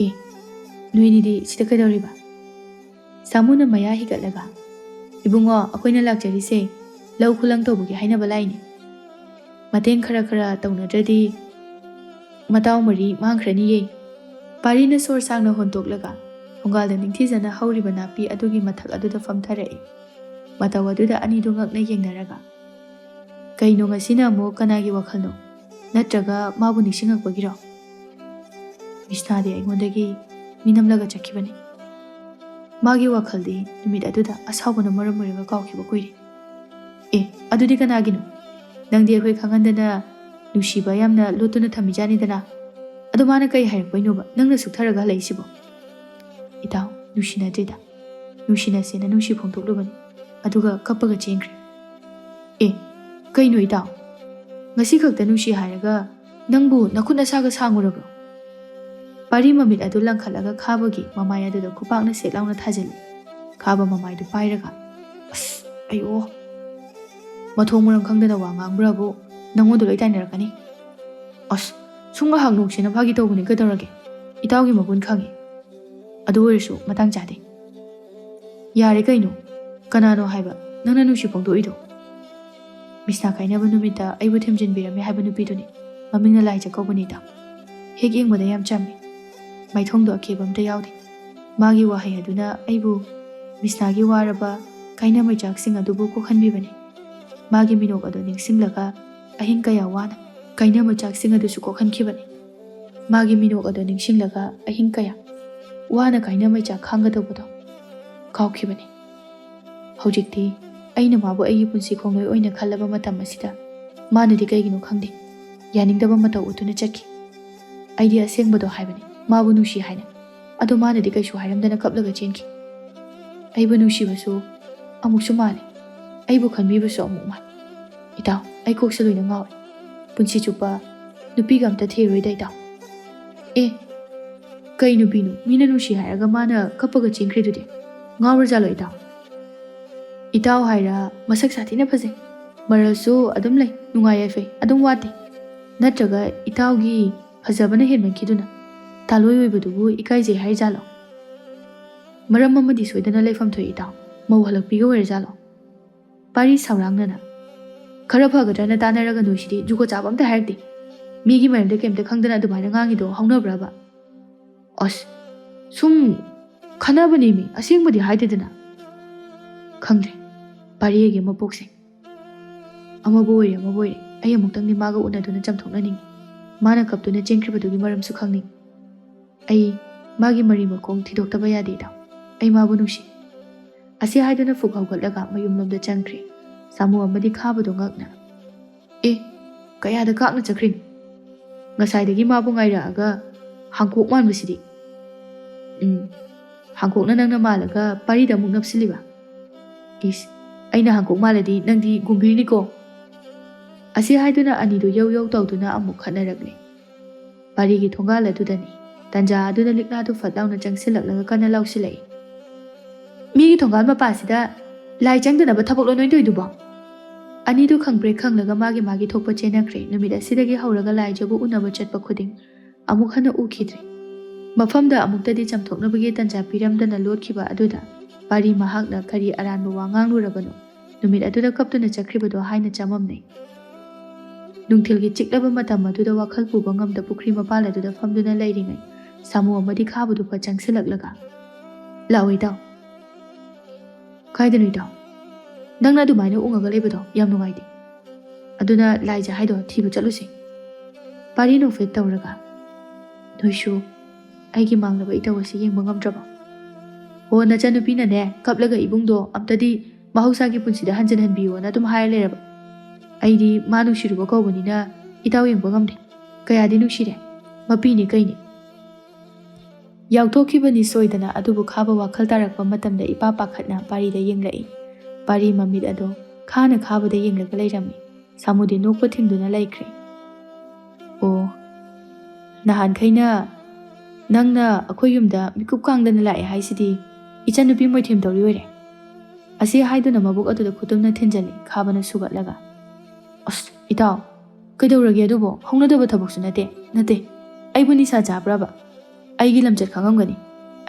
ꯑꯦ, ꯅꯣꯏꯅꯤꯗꯤ ꯁꯤꯗ ꯀꯩꯗꯧꯔꯤꯕ? ꯁꯥꯃꯨꯅ ꯃꯌꯥ ꯍꯤꯒꯠꯂꯒ, ꯏꯕꯨꯡꯉꯣ, ꯑꯩꯈꯣꯏꯅ ꯂꯥꯛꯆꯔꯤꯁꯦ ꯂꯧ ꯈꯨꯂꯪ ꯇꯧꯕꯒꯤ ꯍꯥꯏꯅꯕ ꯂꯥꯛꯏꯅꯤ. ꯃꯇꯦꯡ ꯈꯔ ꯇꯧꯅꯗ꯭ꯔꯗꯤ ꯃꯇꯥꯎ ꯃꯔꯤ ꯃꯥꯡꯈ꯭ꯔꯅꯤꯌꯦ. ꯄꯥꯔꯤꯅ ꯁꯣꯔ ꯁꯥꯡꯅ ꯍꯣꯟꯇꯣꯛꯂꯒ ꯊꯣꯡꯒꯥꯜꯗ ꯅꯤꯡꯊꯤꯖꯅ ꯍꯧꯔꯤꯕ ꯅꯥꯄꯤ ꯑꯗꯨꯒꯤ ꯃꯊꯛ ꯑꯗꯨꯗ ꯐꯝꯊꯔꯛꯏ. ꯃꯇꯧ ꯑꯗꯨꯗ ꯑꯅꯤꯗꯨ ꯉꯛꯅ ꯌꯦꯡꯅꯔꯒ, ꯀꯩꯅꯣ ꯉꯁꯤꯅ ꯑꯃꯨꯛ ꯀꯅꯥꯒꯤ ꯋꯥꯈꯜꯅꯣ? ꯅꯠꯇ꯭ꯔꯒ ꯃꯥꯕꯨ ꯅꯤꯡꯁꯤꯡꯉꯛꯄꯒꯤꯔꯣ? ꯃꯤꯁꯅꯥꯗꯤ ꯑꯩꯉꯣꯟꯗꯒꯤ ꯃꯤꯅꯝꯂꯒ ꯆꯠꯈꯤꯕꯅꯤ. ꯃꯥꯒꯤ ꯋꯥꯈꯜꯗꯤ ꯅꯨꯃꯤꯠ ꯑꯗꯨꯗ ꯑꯁꯥꯎꯕꯅ ꯃꯔꯝ ꯑꯣꯏꯔꯒ ꯀꯥꯎꯈꯤꯕ ꯀꯨꯏꯔꯦ. ꯑꯦ, ꯑꯗꯨꯗꯤ ꯀꯅꯥꯒꯤꯅꯣ? ꯅꯪꯗꯤ ꯑꯩꯈꯣꯏ ꯈꯪꯍꯟꯗꯅ ꯅꯨꯡꯁꯤꯕ ꯌꯥꯝꯅ ꯂꯣꯠꯇꯨꯅ ꯊꯝꯃꯤꯖꯥꯅꯤꯗꯅ. ꯑꯗꯣ ꯃꯥꯅ ꯀꯩ ꯍꯥꯏꯔꯛꯄꯩꯅꯣꯕ ꯅꯪꯅ ꯁꯨꯛꯊꯔꯒ ꯍꯜꯂꯛꯏꯁꯤꯕꯣ? ꯏꯇꯥꯎ, ꯅꯨꯡꯁꯤꯅꯗ꯭ꯔꯤꯗ. ꯅꯨꯡꯁꯤꯅꯁꯦꯅ ꯅꯨꯡꯁꯤ ꯐꯣꯡꯗꯣꯛꯂꯨꯕꯅꯤ. ꯑꯗꯨꯒ ꯀꯞꯄꯒ ꯆꯦꯟꯈ꯭ꯔꯦ. ꯑꯦ, ꯀꯩꯅꯣ ꯏꯇꯥꯎ? ngasi khakta nusi haraga nangbu nakut nasaga sangurabro. Pari mamit adu langkhalaga khabagi mamai adu da khupakna setlauna thajali. Khaba mamai du pairaga. As ayo. Mathong muram khangdana wa ngangbra nangodu loi tainarakani. As sunga hangnu sina phagi tawbuni kadorage. Itawgi magun khangi. Adu oirisu matang chade. Yare kaino kanano haiba nangna nusi pongdo ido. Misna kainaba numita aibu themjin birame haiba nupiduni mamingna laija kawbani da. Hek yengbada yam chammi. Maithongdo akeba amta yawde. Magi wahai aduna aibu misnagi waraba kaina maijak sing adubu kokhanbibani. Magi minok ado ningsinglaga ahin kaya wana kaina maijak sing adusu kokhankhibani. Magi minok ado ningsinglaga ahin kaya wana kaina maijak khanggadawbado kawkhibani. Hojikti aina mabu aigi punsi khongloi oina khallaba matam asida manadi kaigino khangde yaningdaba mataw utuna chakki. Aidi asengbado haibani mabu nushi haina ado manadi kaishu hairamdana kaplaga chenki. Aibu nushi basu amuksu male aibu khanbi basu amuk mal. Itaw ai koksa loina ngawe punsi chupa nupiga amta theroi itaw. Kai nupinu mina nushi hairaga mana kapaga chengkhri dudi ngawra jalo itaw. Itaw haira masak sathina phase marasu adum lay nungai yafe adum wate natraga itawgi phajabana henman khiduna taloi oibadubu ikaije hai jalo. Maram amadi soidana leifam thoi itaw mau halakpiga wer jalo. Pari saurangnana khara phagadana tanaraga noisidi jugo chabamta hairdi migi mayamde kemte khangdana adumaina ngangido haunabraba. As sum khanabani mi asengbadi haidedana khangdre pari ege mapokse amaboire ai amuktangni maga unaduna chamthoknaning mana kaptuna chengkhribadugi maramsu khangning ai magi mari makong thidoktaba yade da ai mabu nusi asi haiduna fuk hawgatlaga mayumlomda changkhri samu amadi khabado ngakna kayada kakna chakrin ngasaidagi mabu ngairaaga hangkok manbasidi hangkokna nangna malaga parida muk napsiliba aina hangkok maladi nangdi gumbirni ko asi haiduna anido yau tawduna amuk khanaragle parigi thongal adudani tanja aduna liknadu fatlauna changsilaklaga kana lausilai migi thongal mapasida lai changdana ba thabok lonoi doiduba anidu khangbre khanglaga magi thokpa chenakhre numida sidagi hauraga lai jabu unaba chatpa khuding amuk hana ukhidre mafamda amuktadi chamthoknabagi tanja piramdana lotkhiba aduda pari mahakna kari aranba wangang lurabano numit aduda kaptuna chakribado haina chamamnei nungthilgi chiklaba matam aduda wakhal puba ngamda pukri mapal aduda famduna leiringai samu amadi khabudu pa changsilaklaga lawai daw kaidanu daw nangna adumaina ungaga leibado yam nungaide aduna laija haido thibu chalusi pari no fet tawraga noishu aigi manglaba itawasi yengba ngamdraba o nachanupina ne kaplaga ibungdo amtadi mahausa gi punsida hanjan hanbiyo na dum hair leraba aidi manu shiruba kawbanina itaw yengba ngamde kayadi nushire mapini kaini yauthokhibani soidana adubu khaba wakhal tarakpa matamda ipa pakhatna parida yenglai pari mamit ado khana khabada yenglaga leirami samudi nokpa thingduna laikre o nahan khaina nangna akhoi yumda mikup kangdana lai haisidi ichanupi moithim tawri oire asi haiduna mabuk aduda khutumna thinjali khabana sugatlaga as itaw kaidawrage adubo hongnadaba thabaksu nate aibu nisa jabraba aigi lamchat khangamgani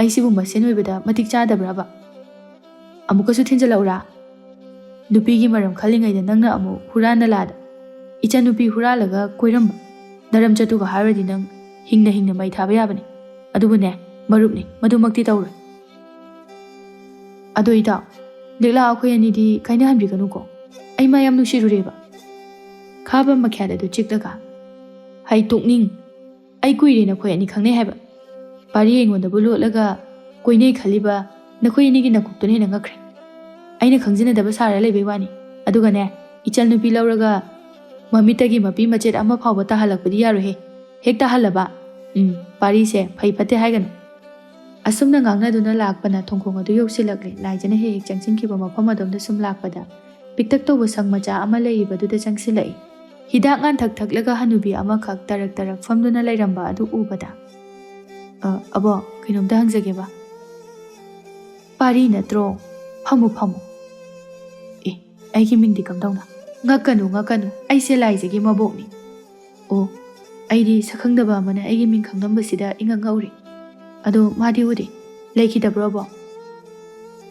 aisibu masen oibada matik chadabraba amukasu thinjalaura nupigi maram khalingaida nangna amu hurana lada ichanupi huralaga koiramba naram chatuga haradi nang hingna mai thaba yabani adubune marupni madumakti tawra ado ita likla akhoi anidi kaina hanbi kanu ko ai ma yam nushirureba khaba makhada du chiklaga hai tokning ai kuire na khoi ani khangne haiba pari engonda bulolaga koinei khaliba nakhoi ani gi nakuktune na ngakre aina khangjina daba sara lebe wani aduga ne ichal nupi lauraga mamitagi mapi machet ama phawba ta halakpadi yaro he hekta halaba pari se phai phate haigana asumna ngangna duna lakpana thongkhong adu yoksilakle laijana he changsin khiba mafam adomda sum lakpada piktak toba sang macha ama leiba duda changsilai Hidak nganthak thaklaga hanubi amakak tarak tarak famduna lairamba adu ubada. Abo, kainomda hangjageba. Pari natro, phamu phamu. Aigi mingdi kamdauna. Ngakanu, aise laijagi mabokni. O, aidi sakhangdaba amana aigi ming khangnambasida inga ngauri. Ado madi udi, laikidabro abo.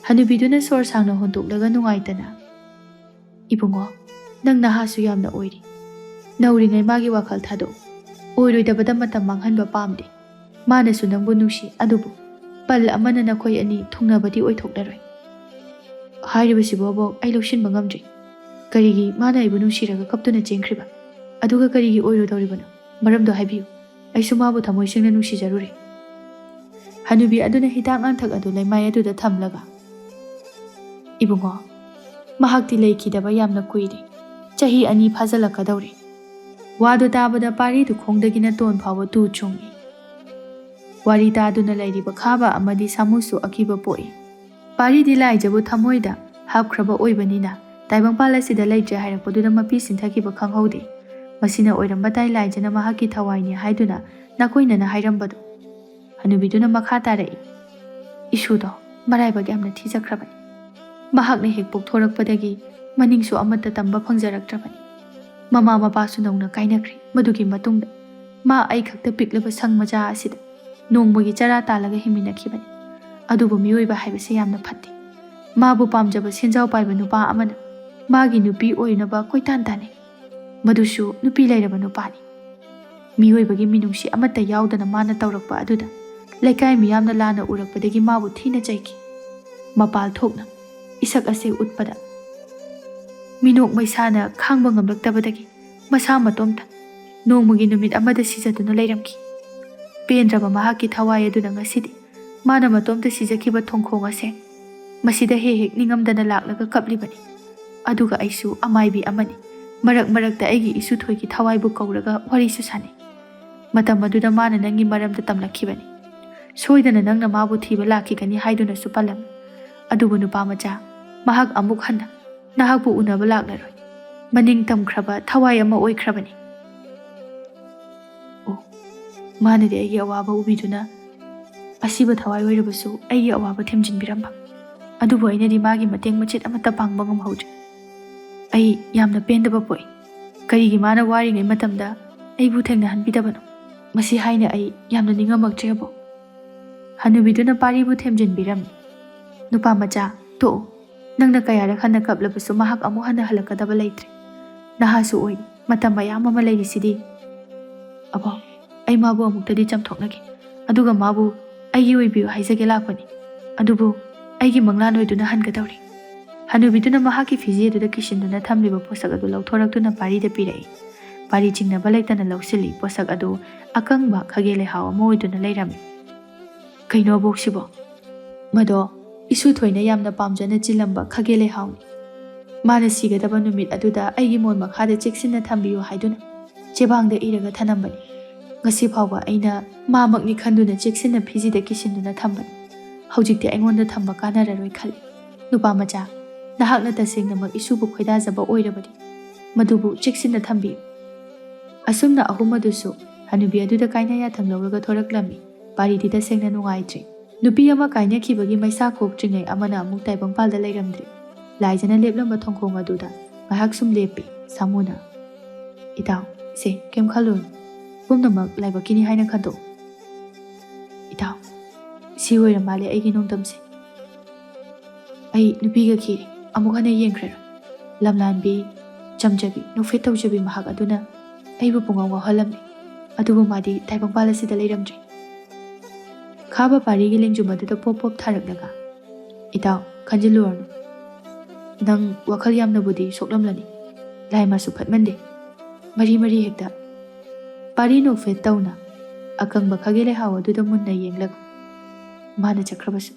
Hanubiduna sor sangna hontoklaga nungaitana. Ibungo, nang nahasu yamna oiri. Nauringai magi wakal thado. Oiroidabada matam manghanba pamde. Manasu nangbu nungsi adubu. Pal amana nakhoi ani thungnabadi oithoklaroi. Hairibasibo abo ai loshinba ngamdri. Karigi mana ibu nungsiraga kaptuna chengkhriba. Aduga karigi oirodoribano. Maramdo haibiyu. Aisu mabu thamoi sengna nungsijaruri. Hanubi aduna hidak nganthak adu laimai aduda thamlaga. Ibungo, mahakti laikidaba yamna kuiri. Chahi ani phajalakadauri. Wadu tabada pari du khongdagina ton phawa tu chungi. Wari taduna lairiba khaba amadi samusu akiba poi. Pari di laijabu thamoida hapkhraba oibanina taibangpal asida laijre hairakpaduda mapi sinthakiba khanghaude. Masina oiramba tai laijana mahaki thawaini haiduna nakoinana hairambadu. Hanubiduna makha tarai. Isudo maraiba yamna thijakhrabani. Mahakna hek pokthorakpadagi maningsu amata tamba phangjaraktrabani. Mama mapasu nongna kainakri madugi matungda ma ai khakta piklaba sang maja asida nongmagi chara talaga himinakhibani. Adubu mioiba haibase yamna phatti. Mabu pamjaba senjau paiba nupa amana magi nupi oinaba koitan tane. Madusu nupi lairaba nupani. Mioibagi minungsi amata yaudana mana taurakpa aduda laikai miyamna lana urakpadagi mabu thina chaiki. Mapal thokna isak ase utpada. Minok maisana khangba ngamlaktabadagi masa matomta nongmagi numit amada sijaduna lairamki. Pendraba mahaki thawai aduna ngasidi mana matomta sijakhiba thongkhong ase masida hek ningamdana laklaga kaplibani. Aduga aisu amaibi amani marak marakta aigi isu thoiki thawai bu kauraga warisu sani. Matam aduda mana nangi maramda tamlakhibani. Soidana nangna mabu thiba lakhigani haiduna su palam. Adubu nupa macha mahak amuk hanna nahakbu unaba laklaroi. Maning tamkhraba thawai ama oikhrabani. O, manadi aigi awaba ubiduna asiba thawai oirabasu aigi awaba themjinbiramba. Adubu ainadi magi mateng machit amata pangba ngamhaudre. Ai yamna pendaba poi. Karigi mana waringai matamda aibu thengnahanbidabano. Masi haina ai yamna ningamaktrebo. Hanubiduna paribu themjinbiramni. Nupa macha to nangna kayara khana kaplabasu mahak amu hana halakadaba laitre. Nahasu oi matam mayam ama lairisidi. Abo ai mabu amuktadi chamthoknagi. Aduga mabu aigi oibiyu haizage lakpani. Adubu aigi manglan oiduna hangadawri. Hanubiduna mahaki fiji aduda kishinduna thamliba posak adu lauthoraktuna parida pirai. Pari chingnaba laitana lausili posak adu akangba khagele hawa ama oiduna lairami. Kaino boksibo mado isu thoina yamna pamjana chilamba khagele hauni. Mana sigadaba numit aduda aigi mon makhada cheksinna thambiyu haiduna chebangda iraga thanambani. Ngasi phawba aina mamakni khanduna cheksinna fijida kisinduna thambani. Haujikti aingonda thamba kanararoi khali. Nupa macha nahakna tasengnamak isubu khoidajaba oirabadi madubu cheksinna thambiyu. Asumna ahumadusu hanubi aduda kaina yatham lawraga thoraklami. Paridi tasengna nungaitri. Nupi ama kaina khibagi maisa koktringai amana amuk taibangpalda lairamdri. Laijana leplamba thongkhong aduda ngahak sum lepi samuna. Itaw se kem khalun pumnamak laibakini haina khado. Itaw si oira male aigi nongtamse. Ai nupiga khiri amuk hana yengkhrer. Lamlanbi chamjabi nofet tawjabi mahak aduna aibu pungaw halamni. Adubu madi taibangpala sida lairamdri. Khaba parigi lingju maduda pop pop tharaknaga. Itaw khanjiluarnu. Nang wakhal yamna budi soklamlani. Laima su phatmande. Mari mari hekta. Pari no fet tawna. Akangba khagele hawa duda munna yenglag. Mana chakrabasu.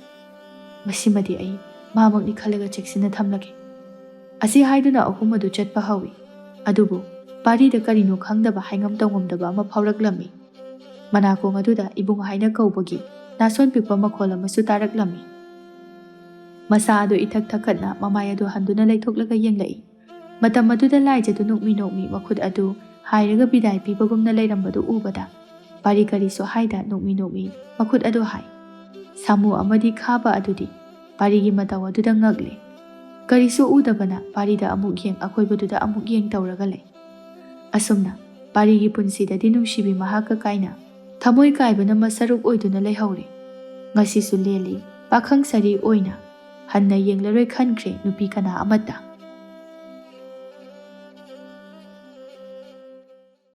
Masimadi ai mamakni khalaga cheksina thamlagi. Asi haiduna ahumadu chatpa hawi. Adubu pari da karino khangdaba haingam tawngomdaba ama phawraklami. Manakong aduda ibung haina kaubagi nason pikpa makhola masu taraklami. Masa ado itak takatna mamaya do handuna laithoklaga yenglai. ꯃꯇꯝ ꯑꯗꯨꯗ ꯂꯥꯏꯖꯗꯨ ꯅꯣꯛꯃꯤ ꯅꯣꯛꯃꯤ ꯃꯈꯨꯠ ꯑꯗꯨ ꯍꯥꯏꯔꯒ ꯕꯤꯗꯥꯏ ꯄꯤꯕꯒꯨꯝꯅ ꯂꯩꯔꯝꯕꯗꯨ ꯎꯕꯗ ꯄꯥꯔꯤ ꯀꯔꯤꯁꯨ ꯍꯥꯏꯗ ꯅꯣꯛꯃꯤ ꯅꯣꯛꯃꯤ ꯃꯈꯨꯠ ꯑꯗꯨ ꯍꯥꯏ꯫ ꯁꯥꯃꯨ ꯑꯃꯗꯤ ꯈꯥꯕ ꯑꯗꯨꯗꯤ ꯄꯥꯔꯤꯒꯤ ꯃꯇꯧ ꯑꯗꯨꯗ ꯉꯛꯂꯦ꯫ ꯀꯔꯤꯁꯨ ꯎꯗꯕꯅ ꯄꯥꯔꯤꯗ ꯑꯃꯨꯛ ꯌꯦꯡ ꯑꯀꯣꯏꯕꯗꯨꯗ ꯑꯃꯨꯛ ꯌꯦꯡ ꯇꯧꯔꯒ ꯂꯩ꯫ ꯑꯁꯨꯝꯅ ꯄꯥꯔꯤꯒꯤ ꯄꯨꯟꯁꯤꯗꯗꯤ ꯅꯨꯡꯁꯤꯕꯤ ꯃꯍꯥꯛꯀ ꯀꯥꯏꯅ ꯊꯃꯣꯏ ꯀꯥꯏꯕꯅ ꯃꯁꯔꯨꯛ ꯑꯣꯏꯗꯨꯅ ꯂꯩꯍꯧꯔꯦ꯫ ꯉꯁꯤꯁꯨ ꯂꯦꯜꯂꯤ ꯄꯥꯈꯪ ꯁꯔꯤ ꯑꯣꯏꯅ ꯍꯟꯅ ꯌꯦꯡꯂꯔꯣꯏ ꯈꯟꯈ꯭ꯔꯦ ꯅꯨꯄꯤ ꯀꯅꯥ ꯑꯃꯠꯇ꯫